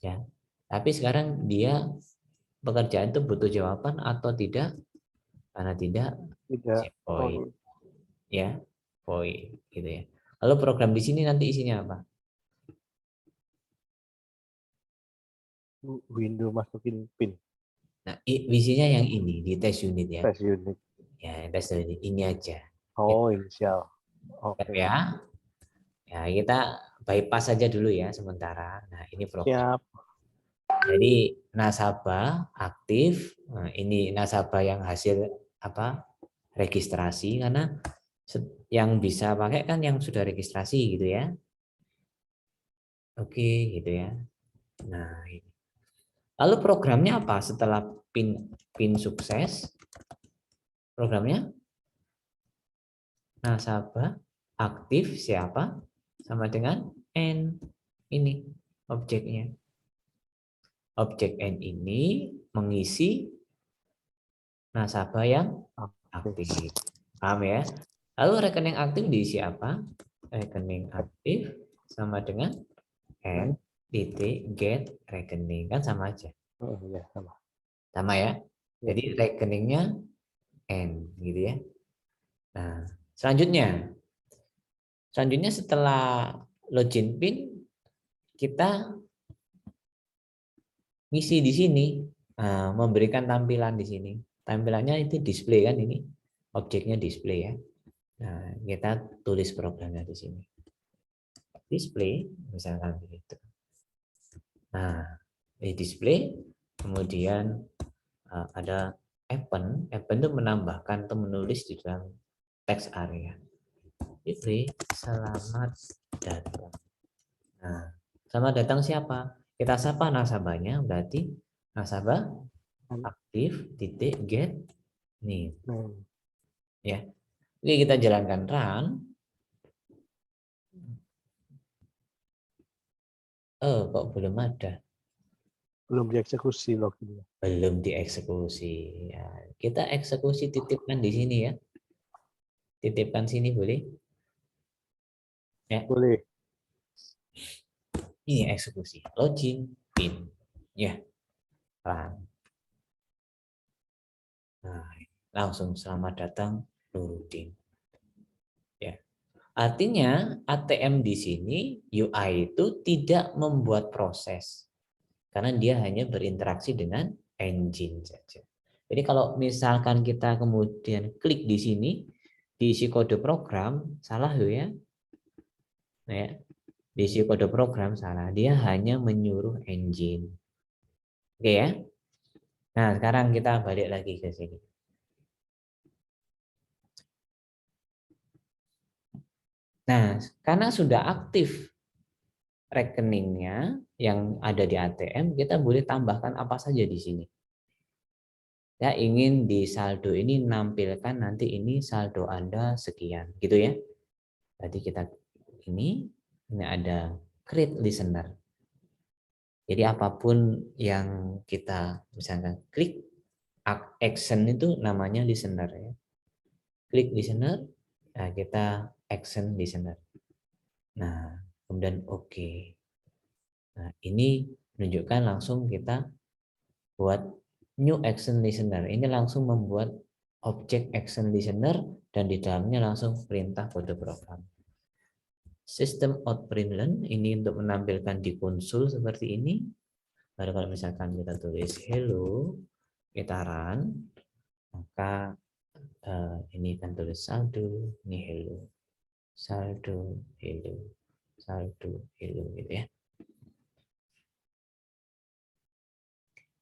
ya. Tapi sekarang dia pekerjaan itu butuh jawaban atau tidak? Karena tidak, Tidak. Oh, void ya, void gitu ya. Lalu program di sini nanti isinya apa? window masukin pin. Nah, isinya yang ini di test unit ya. Test unit. Ya, test unit ini aja. Oh, inisial. Siap Oke. ya. Ya, kita bypass saja dulu ya sementara. Nah, ini program. Siap. Jadi nasabah aktif, nah, ini nasabah yang hasil apa? Registrasi, karena yang bisa pakai kan yang sudah registrasi gitu ya. Oke, gitu ya. Nah, ini. Lalu programnya apa setelah pin sukses? Programnya nasabah aktif siapa sama dengan n, ini objeknya. Objek n ini mengisi nasabah yang Oke. aktif. Paham ya? Lalu rekening aktif diisi apa? Rekening aktif sama dengan n titik get rekening, kan sama aja. Oh, ya, sama. Sama ya. Ya. Jadi rekeningnya n gitu ya. Nah, selanjutnya setelah login pin kita ngisi di sini, memberikan tampilan di sini. Tampilannya itu display kan, ini objeknya display ya. Nah, kita tulis programnya di sini. Display misalkan begitu. Nah, di display kemudian ada append itu menambahkan atau menulis di dalam teks area. Display selamat datang. Nah, selamat datang siapa? Kita sapa nasabahnya, berarti nasabah aktif titik get nih ya. Oke, kita jalankan run. Oh, kok belum ada? Belum dieksekusi loginnya. Belum dieksekusi ya. Kita eksekusi, titipkan di sini ya. Titipkan sini boleh ya. Boleh. Ini eksekusi login pin ya, run. Nah, langsung selamat datang Nurudin ya. Artinya ATM di sini UI itu tidak membuat proses karena dia hanya berinteraksi dengan engine saja. Jadi kalau misalkan kita kemudian klik di sini diisi kode program, salah ya. Nah, ya, diisi kode program salah, dia hanya menyuruh engine. Oke ya. Nah, sekarang kita balik lagi ke sini. Nah, karena sudah aktif rekeningnya yang ada di ATM, kita boleh tambahkan apa saja di sini. Ya, ingin di saldo ini nampilkan nanti ini saldo Anda sekian, gitu ya. Tadi kita ini ada create listener. Jadi apapun yang kita misalkan klik action itu namanya listener ya. Klik listener, nah kita action listener. Nah, kemudian oke. Nah, ini menunjukkan langsung kita buat new action listener. Ini langsung membuat objek action listener dan di dalamnya langsung perintah kode program. Sistem out println ini untuk menampilkan di konsol seperti ini. Lalu kalau misalkan kita tulis hello, kita run, maka ini kan tulis saldo, ini hello, saldo, hello, saldo, hello gitu ya.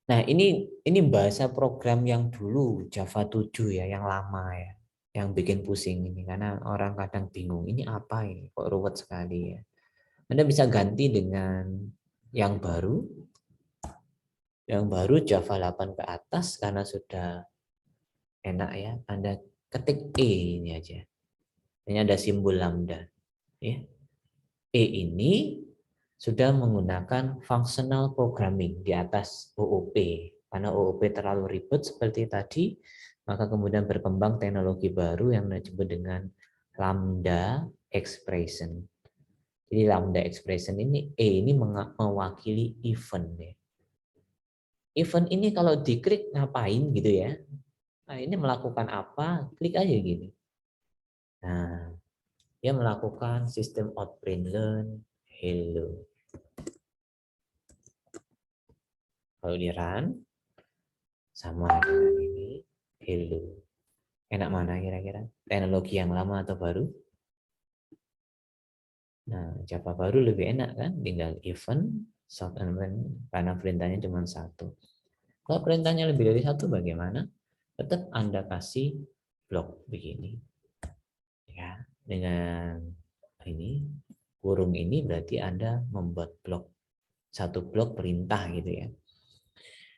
Nah, ini bahasa program yang dulu Java 7 ya, yang lama ya, yang bikin pusing ini karena orang kadang bingung ini apa ini, kok ruwet sekali ya. Anda bisa ganti dengan yang baru. Yang baru Java 8 ke atas karena sudah enak ya, Anda ketik E ini aja. Ini ada simbol lambda. Ya. E ini sudah menggunakan functional programming di atas OOP. Karena OOP terlalu ribet seperti tadi, maka kemudian berkembang teknologi baru yang disebut dengan lambda expression. Jadi lambda expression ini, E ini mewakili event. Ya. Event ini kalau diklik ngapain gitu ya. Nah, ini melakukan apa? Klik aja gini. Nah, dia melakukan sistem out print learn hello. Kalau di run sama dengan ini hello. Enak mana kira-kira? Teknologi yang lama atau baru? Nah, Java baru lebih enak kan? Tinggal event, short and run, karena perintahnya cuma satu. Kalau perintahnya lebih dari satu bagaimana? Tetap Anda kasih blok begini. Ya, dengan ini kurung ini berarti Anda membuat blok satu blok perintah gitu ya.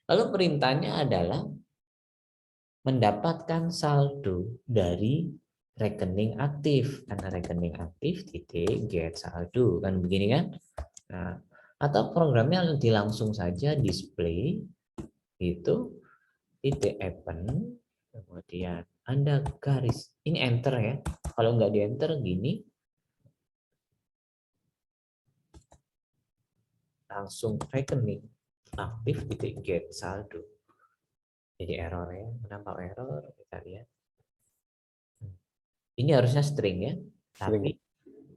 Lalu perintahnya adalah mendapatkan saldo dari rekening aktif, karena rekening aktif titik get saldo kan begini kan. Nah, atau programnya nanti langsung saja display itu titik open, kemudian Anda garis ini enter ya. Kalau nggak di enter gini langsung rekening aktif titik get saldo. Jadi error ya, kenapa error kita lihat. Ini harusnya string ya, tapi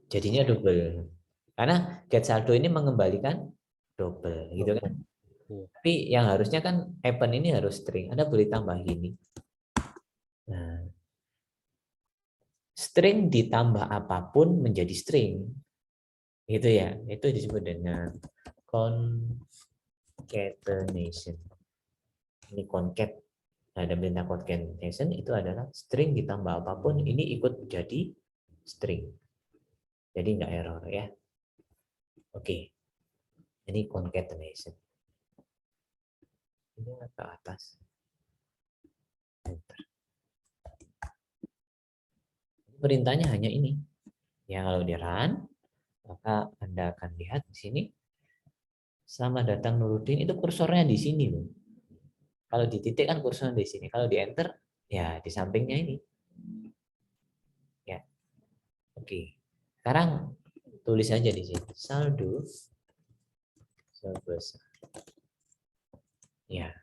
jadinya double. Karena get saldo ini mengembalikan double gitu kan. Tapi yang harusnya kan happen ini harus string. Anda boleh tambah gini. Nah, string ditambah apapun menjadi string. Gitu ya. Itu disebut dengan concatenation. Ini concat. Nah, ada perintah concatenation itu adalah string ditambah apapun ini ikut jadi string. Jadi nggak error ya. Oke. Ini concatenation. Ini ke atas. Enter. Perintahnya hanya ini. Ya kalau di run, maka Anda akan lihat di sini. Selamat datang Nuruddin, itu kursornya di sini loh. Kalau di titik kan kursornya di sini. Kalau di enter, ya di sampingnya ini. Ya, oke. Sekarang tulis aja di sini. Saldo sebesar. Ya,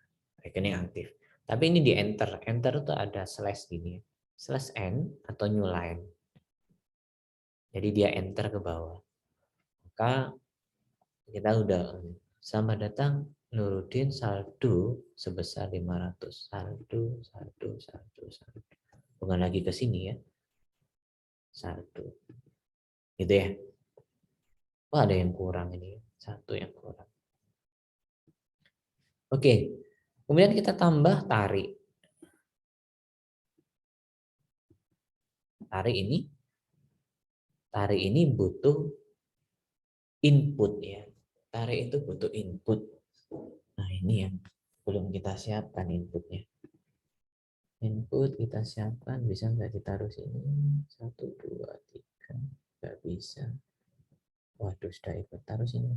rekening aktif. Tapi ini di enter. Enter itu ada slash gini. Slash n atau new line. Jadi dia enter ke bawah. Maka kita udah selamat datang Nuruddin saldo sebesar 500. Saldo. Bukan lagi ke sini ya. Saldo. Gitu ya. Oh, ada yang kurang ini. Satu yang kurang. Oke. Kemudian kita tambah tarik. Tarik ini butuh input ya. Tarik itu butuh input. Nah, ini yang belum kita siapkan inputnya. Input kita siapkan, bisa nggak ditaruh sini? 1, 2, 3. Nggak bisa. Waduh, sudah ikut taruh sini.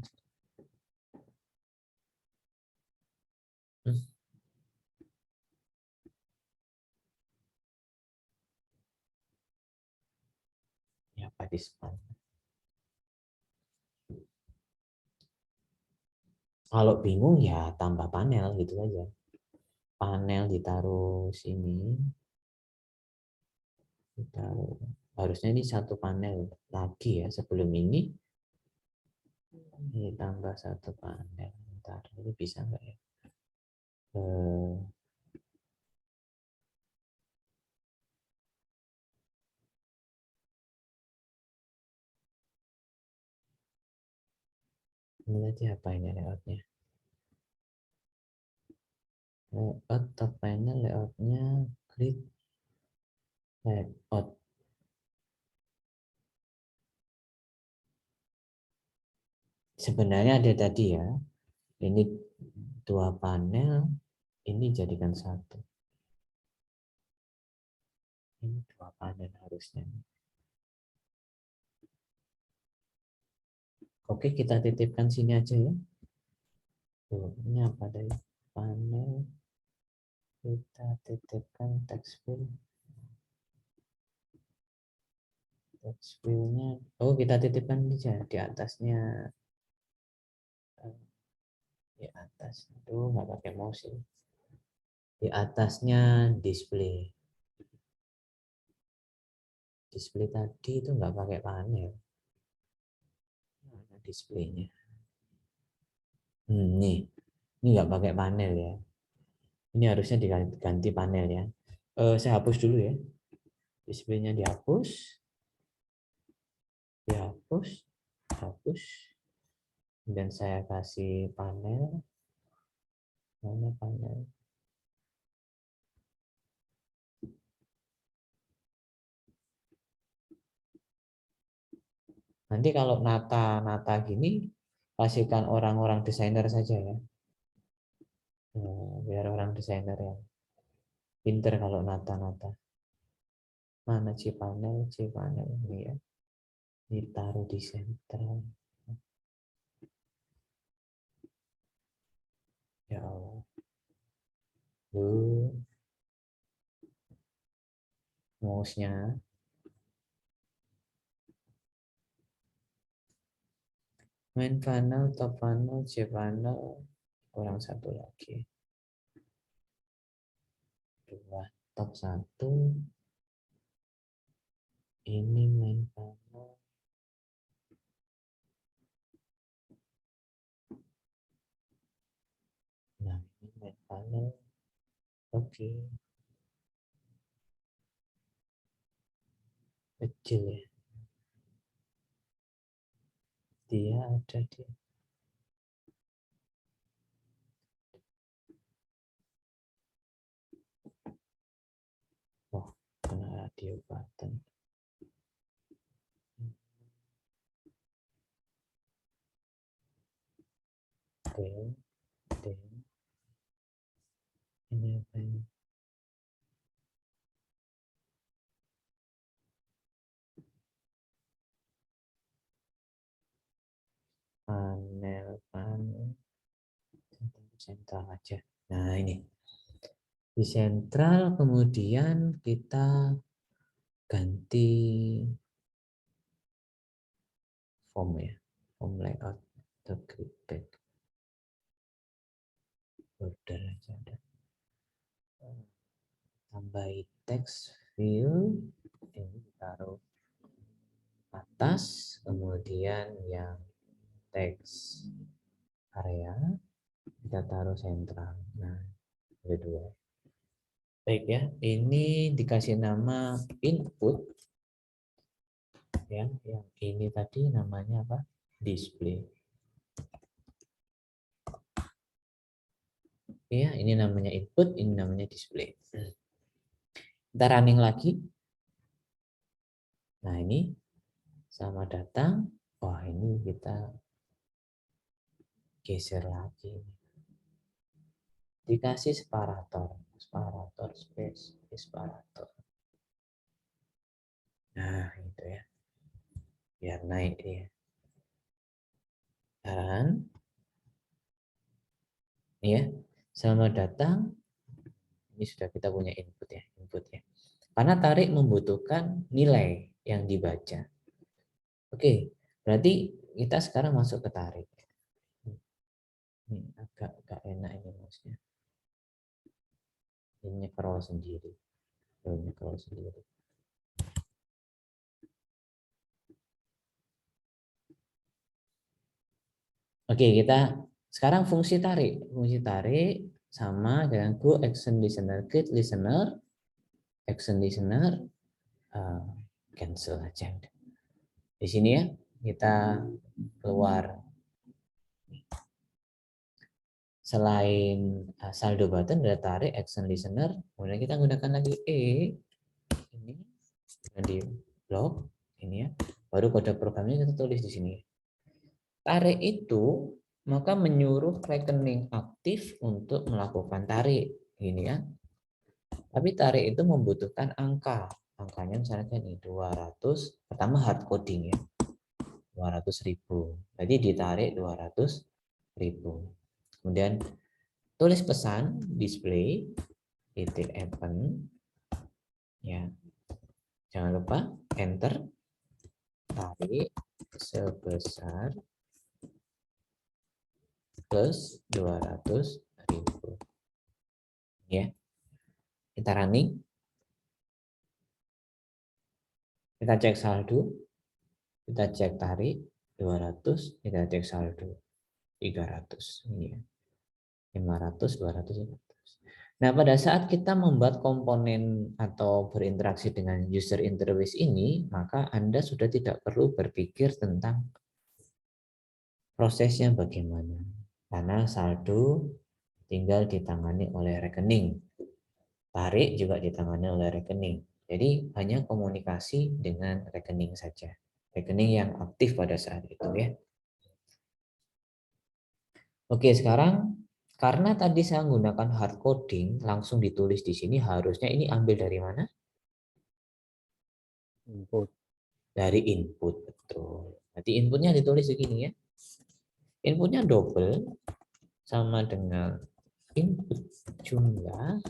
Ya, apa di span? Kalau bingung ya tambah panel gitu aja. Panel ditaruh sini. Ditaruh. Harusnya ini satu panel lagi ya sebelum ini. Ini tambah satu panel. Bentar, ini bisa nggak ya? Ini tadi apa ini layoutnya? Layout top panel layoutnya klik layout. Sebenarnya ada tadi ya. Ini 2 panel ini jadikan 1. Ini 2 panel harusnya. Oke, kita titipkan sini aja ya. Tuh, ini apa dari panel? Kita titipkan text field. Text field-nya, oh kita titipkan aja di atasnya. Di atas, aduh nggak pakai mouse ini. Di atasnya display. Display tadi itu nggak pakai panel. Mana displaynya? Nih, ini nggak pakai panel ya. Ini harusnya diganti panel ya. Saya hapus dulu ya. Displaynya dihapus. Dihapus. Hapus. Dan saya kasih panel. Mana panel? Nanti kalau nata gini, kasihkan orang-orang desainer saja ya. Biar orang desainer yang pinter kalau nata-nata. Mana cPanel ini ya. Ditaruh di sentral. Ya Allah. Mouse-nya. Main panel, top panel, cPanel. Kurang 1 lagi. 2, top 1. Ini main panel. Nah, ini main panel. Oke. Kecil ya. Dia ada di kena radio button. Oke. Ini apa ini? Panel sentral aja. Nah ini di sentral, kemudian kita ganti form ya, form layout atau grid back border aja ada. Tambahi text field ini taruh atas, kemudian yang text area kita taruh sentral. Nah, ada 2. Baik ya, ini dikasih nama input ya, yang ini tadi namanya apa? Display. Ya, ini namanya input, ini namanya display. Kita running lagi. Nah, ini sama datang. Wah, ini kita geser lagi. Dikasih separator space, separator. Nah, itu ya. Biar naik dia. Dan ya, selamat datang. Ini sudah kita punya input ya. Karena tarik membutuhkan nilai yang dibaca. Oke, berarti kita sekarang masuk ke tarik. Ini agak enak ini mouse-nya. Ini scroll sendiri. Oke, kita sekarang fungsi tarik. Fungsi tarik sama dengan go action listener, create listener, action listener, cancel aja. Di sini ya, kita keluar. Selain saldo button, ada tarik, action listener, kemudian kita gunakan lagi ini di blok ini ya. Baru kode programnya kita tulis di sini. Tarik itu maka menyuruh rekening aktif untuk melakukan tarik. Gini ya. Tapi tarik itu membutuhkan angka. Angkanya misalnya ini 200, pertama hard coding ya. 200.000. Jadi ditarik 200.000. Kemudian tulis pesan display titik open ya. Jangan lupa enter, tarik sebesar plus 200.000 ya. Kita running, kita cek saldo, kita cek tarik 200, kita cek saldo 300 ini ya. 500, 200, 500. Nah, pada saat kita membuat komponen atau berinteraksi dengan user interface ini, maka Anda sudah tidak perlu berpikir tentang prosesnya bagaimana. Karena saldo tinggal ditangani oleh rekening. Tarik juga ditangani oleh rekening. Jadi hanya komunikasi dengan rekening saja. Rekening yang aktif pada saat itu ya. Oke, sekarang karena tadi saya menggunakan hard coding, langsung ditulis di sini, harusnya ini ambil dari mana? Input. Dari input, betul. Nanti inputnya ditulis begini ya. Inputnya double sama dengan input jumlah.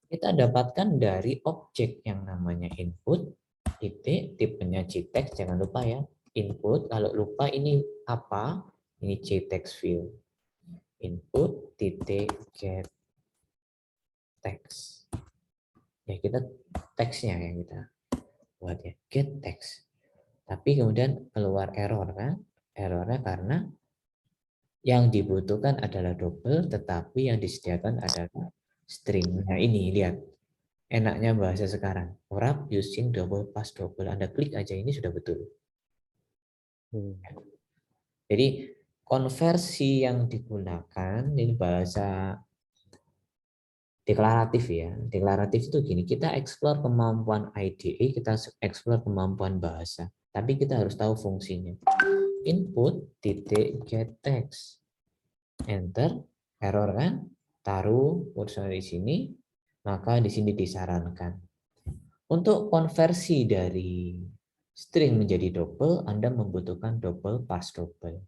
Kita dapatkan dari objek yang namanya input, titik, tipenya JText, jangan lupa ya. Input, kalau lupa ini apa? Ini JText field. Input, titik, get text. Ya kita teksnya yang kita buat ya, get text. Tapi kemudian keluar error kan? Errornya karena yang dibutuhkan adalah double, tetapi yang disediakan adalah string. Nah ini lihat, enaknya bahasa sekarang. Wrap using double pass double. Anda klik aja ini sudah betul. Jadi konversi yang digunakan ini bahasa deklaratif ya. Deklaratif itu gini, kita explore kemampuan IDE, kita explore kemampuan bahasa. Tapi kita harus tahu fungsinya. Input titik get text. Enter, error kan? Taruh kursor di sini, maka di sini disarankan. Untuk konversi dari string menjadi double, Anda membutuhkan double pass double.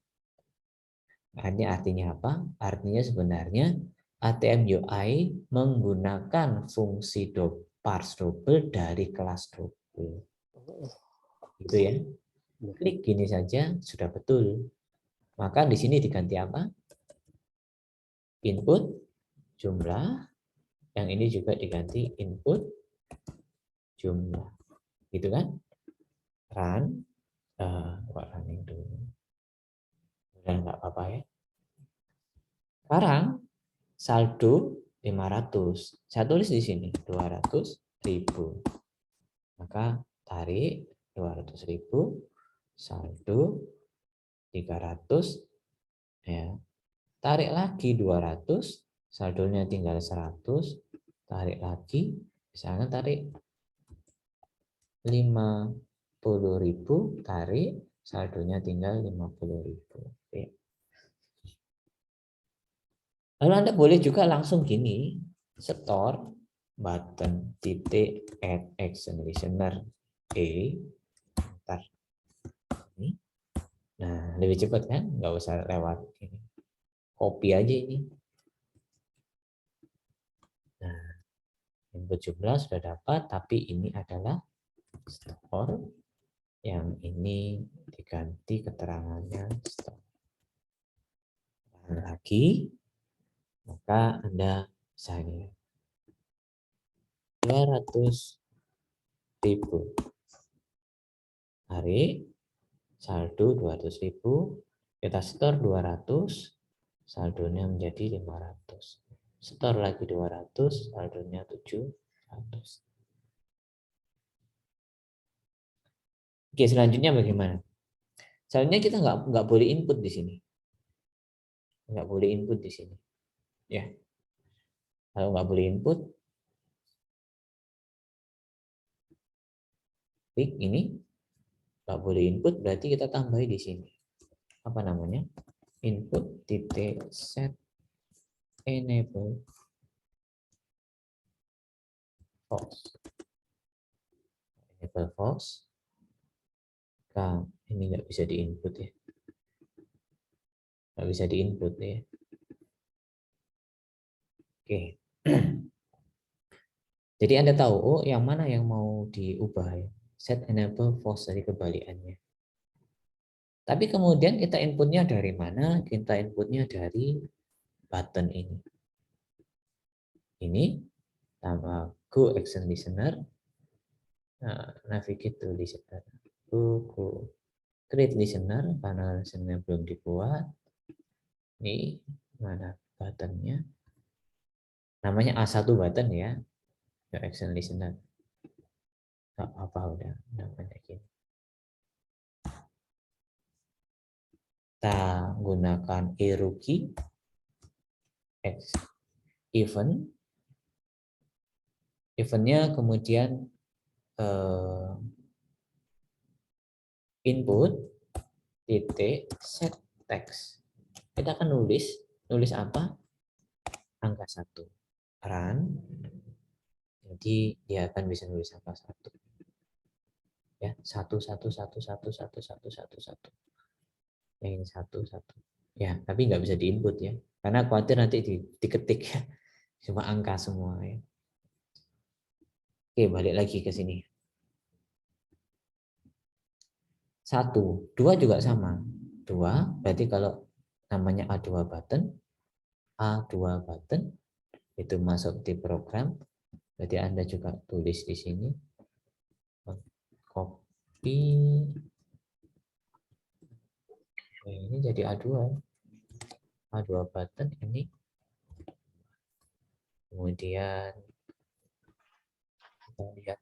Ini artinya apa? Artinya sebenarnya ATM UI menggunakan fungsi parse double dari kelas double. Gitu ya. Klik gini saja sudah betul. Maka di sini diganti apa? Input jumlah. Yang ini juga diganti input jumlah. Gitu kan? Run. Running dulu. Udah nggak apa-apa ya. Sekarang saldo 500. Saya tulis di sini 200.000. Maka tarik 200.000, saldo 300 ya. Tarik lagi 200, saldonya tinggal 100, tarik lagi, misalnya tarik 50.000, tarik saldonya tinggal 50.000. Ya. Lalu Anda boleh juga langsung gini, store button titik add action listener ntar ini. Nah, lebih cepat kan? Nggak usah lewat ini. Copy aja ini. Nah, input jumlah sudah dapat, tapi ini adalah store. Yang ini diganti keterangannya store. Dan lagi, maka Anda bisa ini 200.000. Tarik, saldo 200.000, kita store 200, saldonya menjadi 500. Store lagi 200, saldonya 700. Oke, selanjutnya bagaimana? Selanjutnya kita nggak boleh input di sini. Nggak boleh input di sini. Ya. Kalau nggak boleh input, klik ini. Nggak boleh input, berarti kita tambahin di sini. Apa namanya? input titik set enable false. Enable false. Nah, ini nggak bisa diinput ya. Nggak bisa diinput ya. Oke. Jadi Anda tahu, oh yang mana yang mau diubah ya. Set enable false dari kebalikannya. Tapi kemudian kita inputnya dari mana? Kita inputnya dari button ini. Ini sama go action listener. Nah, navigate to listener. Go create listener karena listener belum dibuat. Ini mana buttonnya? Namanya A1 button ya. Go action listener. Gak apa udah namanya gini. Kita gunakan eRookie event. Eventnya kemudian input titik set text. Kita akan nulis apa? Angka 1. Run. Jadi dia akan bisa nulis angka 1. Ya, 1. Yang ini 1. Ya, tapi nggak bisa diinput ya. Karena khawatir nanti diketik ya. Cuma angka semua ya. Oke, balik lagi ke sini. 1, 2 juga sama. 2 berarti kalau namanya A2 button itu masuk di program. Berarti Anda juga tulis di sini. Copy. Ini jadi A2. A2 button ini. Kemudian kita lihat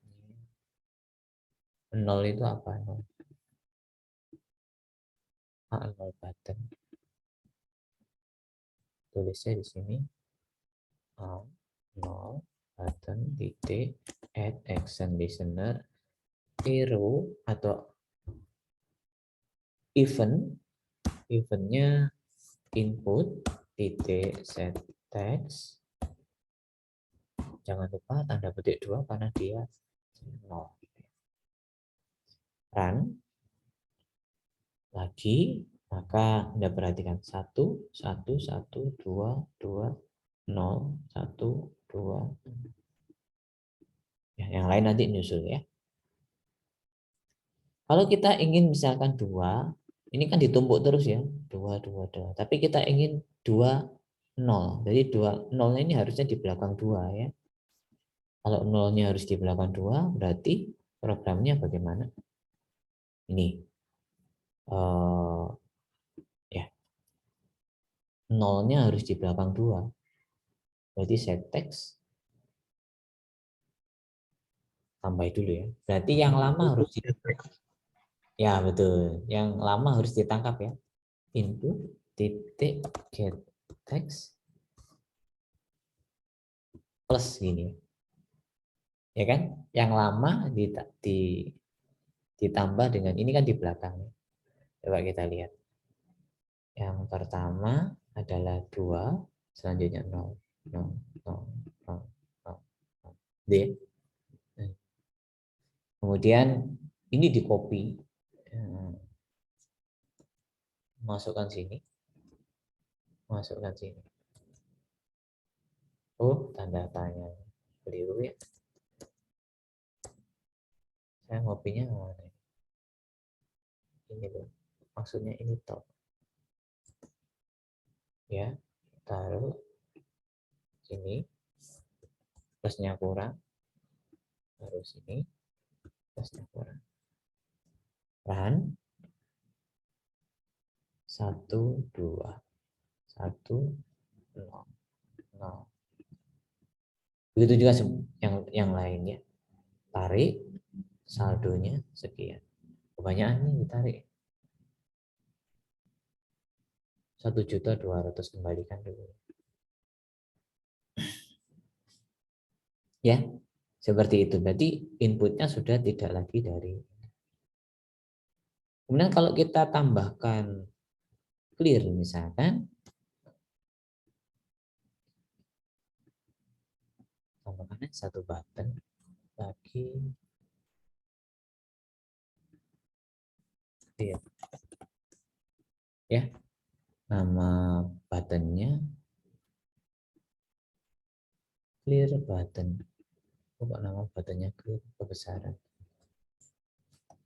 0 itu apa? 0. A0 button. Tulisnya di sini. A0 button titik add action listener hero atau eventnya input titik set text. Jangan lupa tanda petik 2 karena dia 0. Run lagi, maka Anda perhatikan 1 1 1 2 2 0 1 2. Ya, yang lain nanti nyusul ya. Kalau kita ingin misalkan 2, ini kan ditumpuk terus ya. 2 2 2. Tapi kita ingin 2 0. Jadi 2 0 ini harusnya di belakang 2 ya. Kalau 0-nya harus di belakang 2, berarti programnya bagaimana? Ini. Ya. 0-nya harus di belakang 2. Berarti set text tambah dulu ya. Berarti yang lama harus ya betul. Yang lama harus ditangkap ya. Input titik get text plus gini. Ya kan? Yang lama ditambah dengan ini kan di belakang. Coba kita lihat. Yang pertama adalah 2, selanjutnya 0. 0, 0, 0, 0, 0. D. Kemudian ini di copy. Masukkan sini. Masukkan sini. Oh, tanda tanya keliru ya. Saya ngopinya mana? Ini loh. Maksudnya ini top. Ya, taruh sini. Plusnya kurang. Taruh sini. Plusnya kurang. Run. 1 2 1 0 0. Begitu juga yang lainnya. Tarik saldonya sekian. Kebanyakan ini ditarik. 1.200.000 kembalikan dulu. Ya, seperti itu. Berarti inputnya sudah tidak lagi dari. Kemudian kalau kita tambahkan clear misalkan tambahkan satu button lagi clear ya, nama buttonnya clear button. Kok nama buttonnya clear kebesaran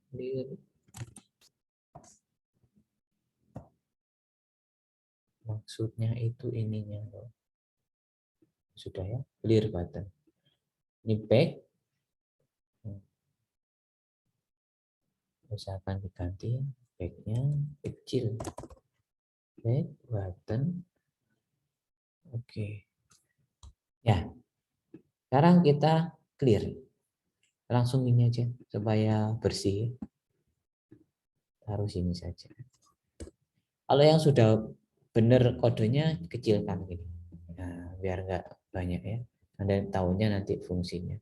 clear, maksudnya itu ininya loh. Sudah ya, clear button. Ini back, misalkan diganti backnya kecil, back button. Oke ya, sekarang kita clear, langsung ini aja supaya bersih, taruh sini saja. Kalau yang sudah benar kodenya kecilkan gini, nah, biar nggak banyak ya, Anda tahunya nanti fungsinya.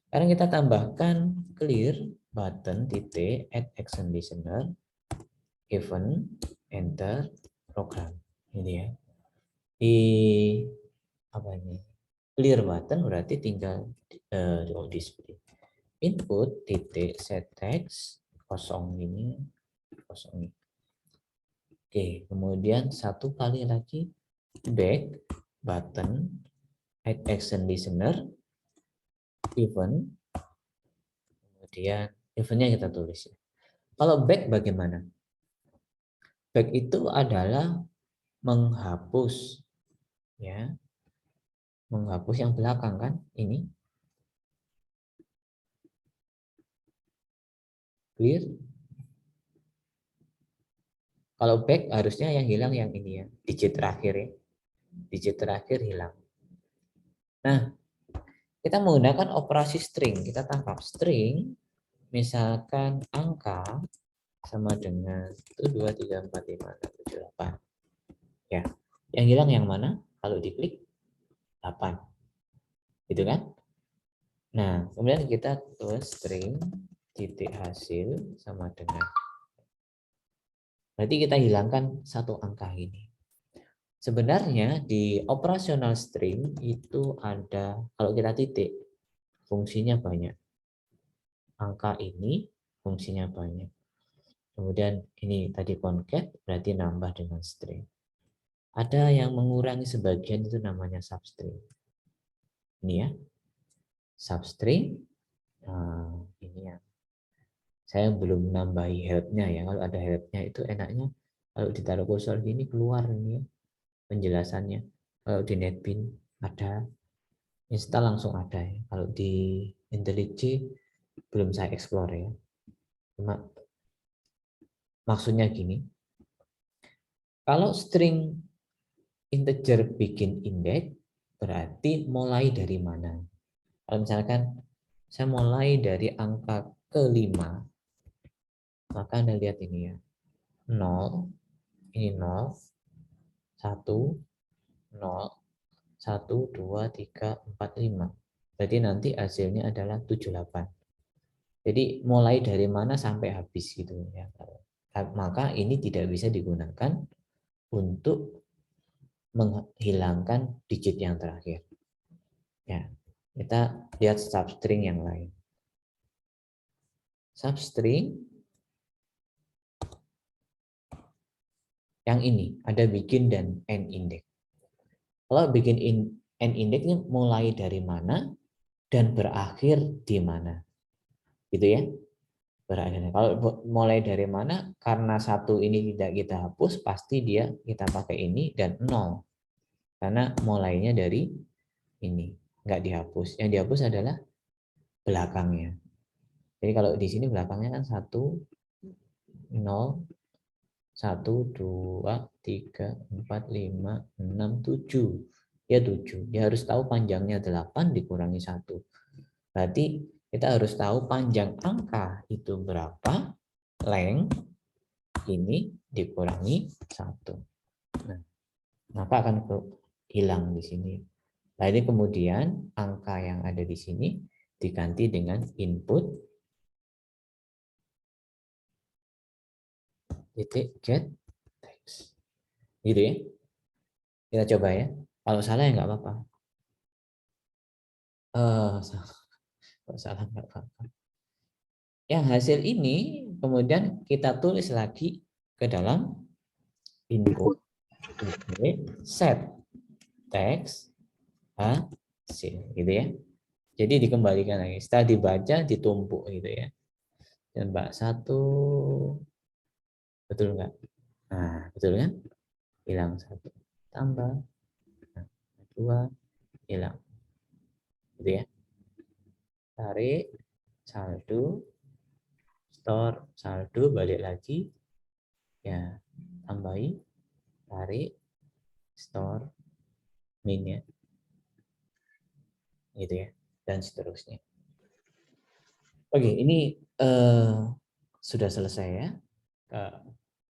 Sekarang kita tambahkan clear button titik add action listener event enter program ini ya. Di apa ini, clear button berarti tinggal display input titik set text kosong ini kosong ini. Oke, kemudian satu kali lagi back button add action listener event, kemudian eventnya kita tulis ya. Kalau back bagaimana? Back itu adalah menghapus ya, menghapus yang belakang kan ini clear. Kalau back harusnya yang hilang yang ini ya, digit terakhir ya, digit terakhir hilang. Nah, kita menggunakan operasi string, kita tangkap string misalkan angka sama dengan 1 2 3 4 5 6 7 8 ya, yang hilang yang mana kalau diklik 8 gitu kan. Nah, kemudian kita tulis string titik hasil sama dengan, berarti kita hilangkan satu angka ini. Sebenarnya di operasional string itu ada, kalau kita titik, fungsinya banyak. Angka ini fungsinya banyak. Kemudian ini tadi concat, berarti nambah dengan string. Ada yang mengurangi sebagian, itu namanya substring. Ini ya, substring. Nah, ini ya. Saya belum nambahi help-nya ya. Kalau ada help-nya itu enaknya kalau ditaruh kursor gini keluar ini ya penjelasannya. Kalau di NetBeans ada, install langsung ada ya. Kalau di IntelliJ belum saya explore ya. Cuma maksudnya gini, kalau string integer bikin indeks berarti mulai dari mana? Kalau misalkan saya mulai dari angka ke-5, maka Anda lihat ini ya. 0, ini 0, 1, 0, 1, 2, 3, 4, 5. Berarti nanti hasilnya adalah 78. Jadi mulai dari mana sampai habis gitu ya. Maka ini tidak bisa digunakan untuk menghilangkan digit yang terakhir. Ya, kita lihat substring yang lain. Substring yang ini ada begin dan end index. Kalau begin end index ini mulai dari mana dan berakhir di mana, gitu ya. Berakhir. Kalau mulai dari mana, karena satu ini tidak kita hapus, pasti dia kita pakai ini dan 0 karena mulainya dari ini nggak dihapus. Yang dihapus adalah belakangnya. Jadi kalau di sini belakangnya kan 1, 0, 1, 2, 3, 4, 5, 6, 7. Ya 7. Dia harus tahu panjangnya 8 dikurangi 1. Berarti kita harus tahu panjang angka itu berapa, length ini dikurangi 1. Nah, maka akan hilang di sini. Nah, ini kemudian angka yang ada di sini diganti dengan input titik get text. Gitu ya. Kita coba ya. Kalau salah ya nggak apa-apa. Kalau salah nggak apa-apa. Yang hasil ini kemudian kita tulis lagi ke dalam input set text hasil gitu ya. Jadi dikembalikan lagi. Setelah dibaca ditumpuk gitu ya. Dan Mbak satu betul nggak? Nah, betul kan? Hilang satu. Tambah. Nah, dua hilang. Gitu ya. Tarik saldo, store saldo, balik lagi. Ya, tambahi, tarik, store, min ya. Gitu ya. Dan seterusnya. Oke, ini sudah selesai ya.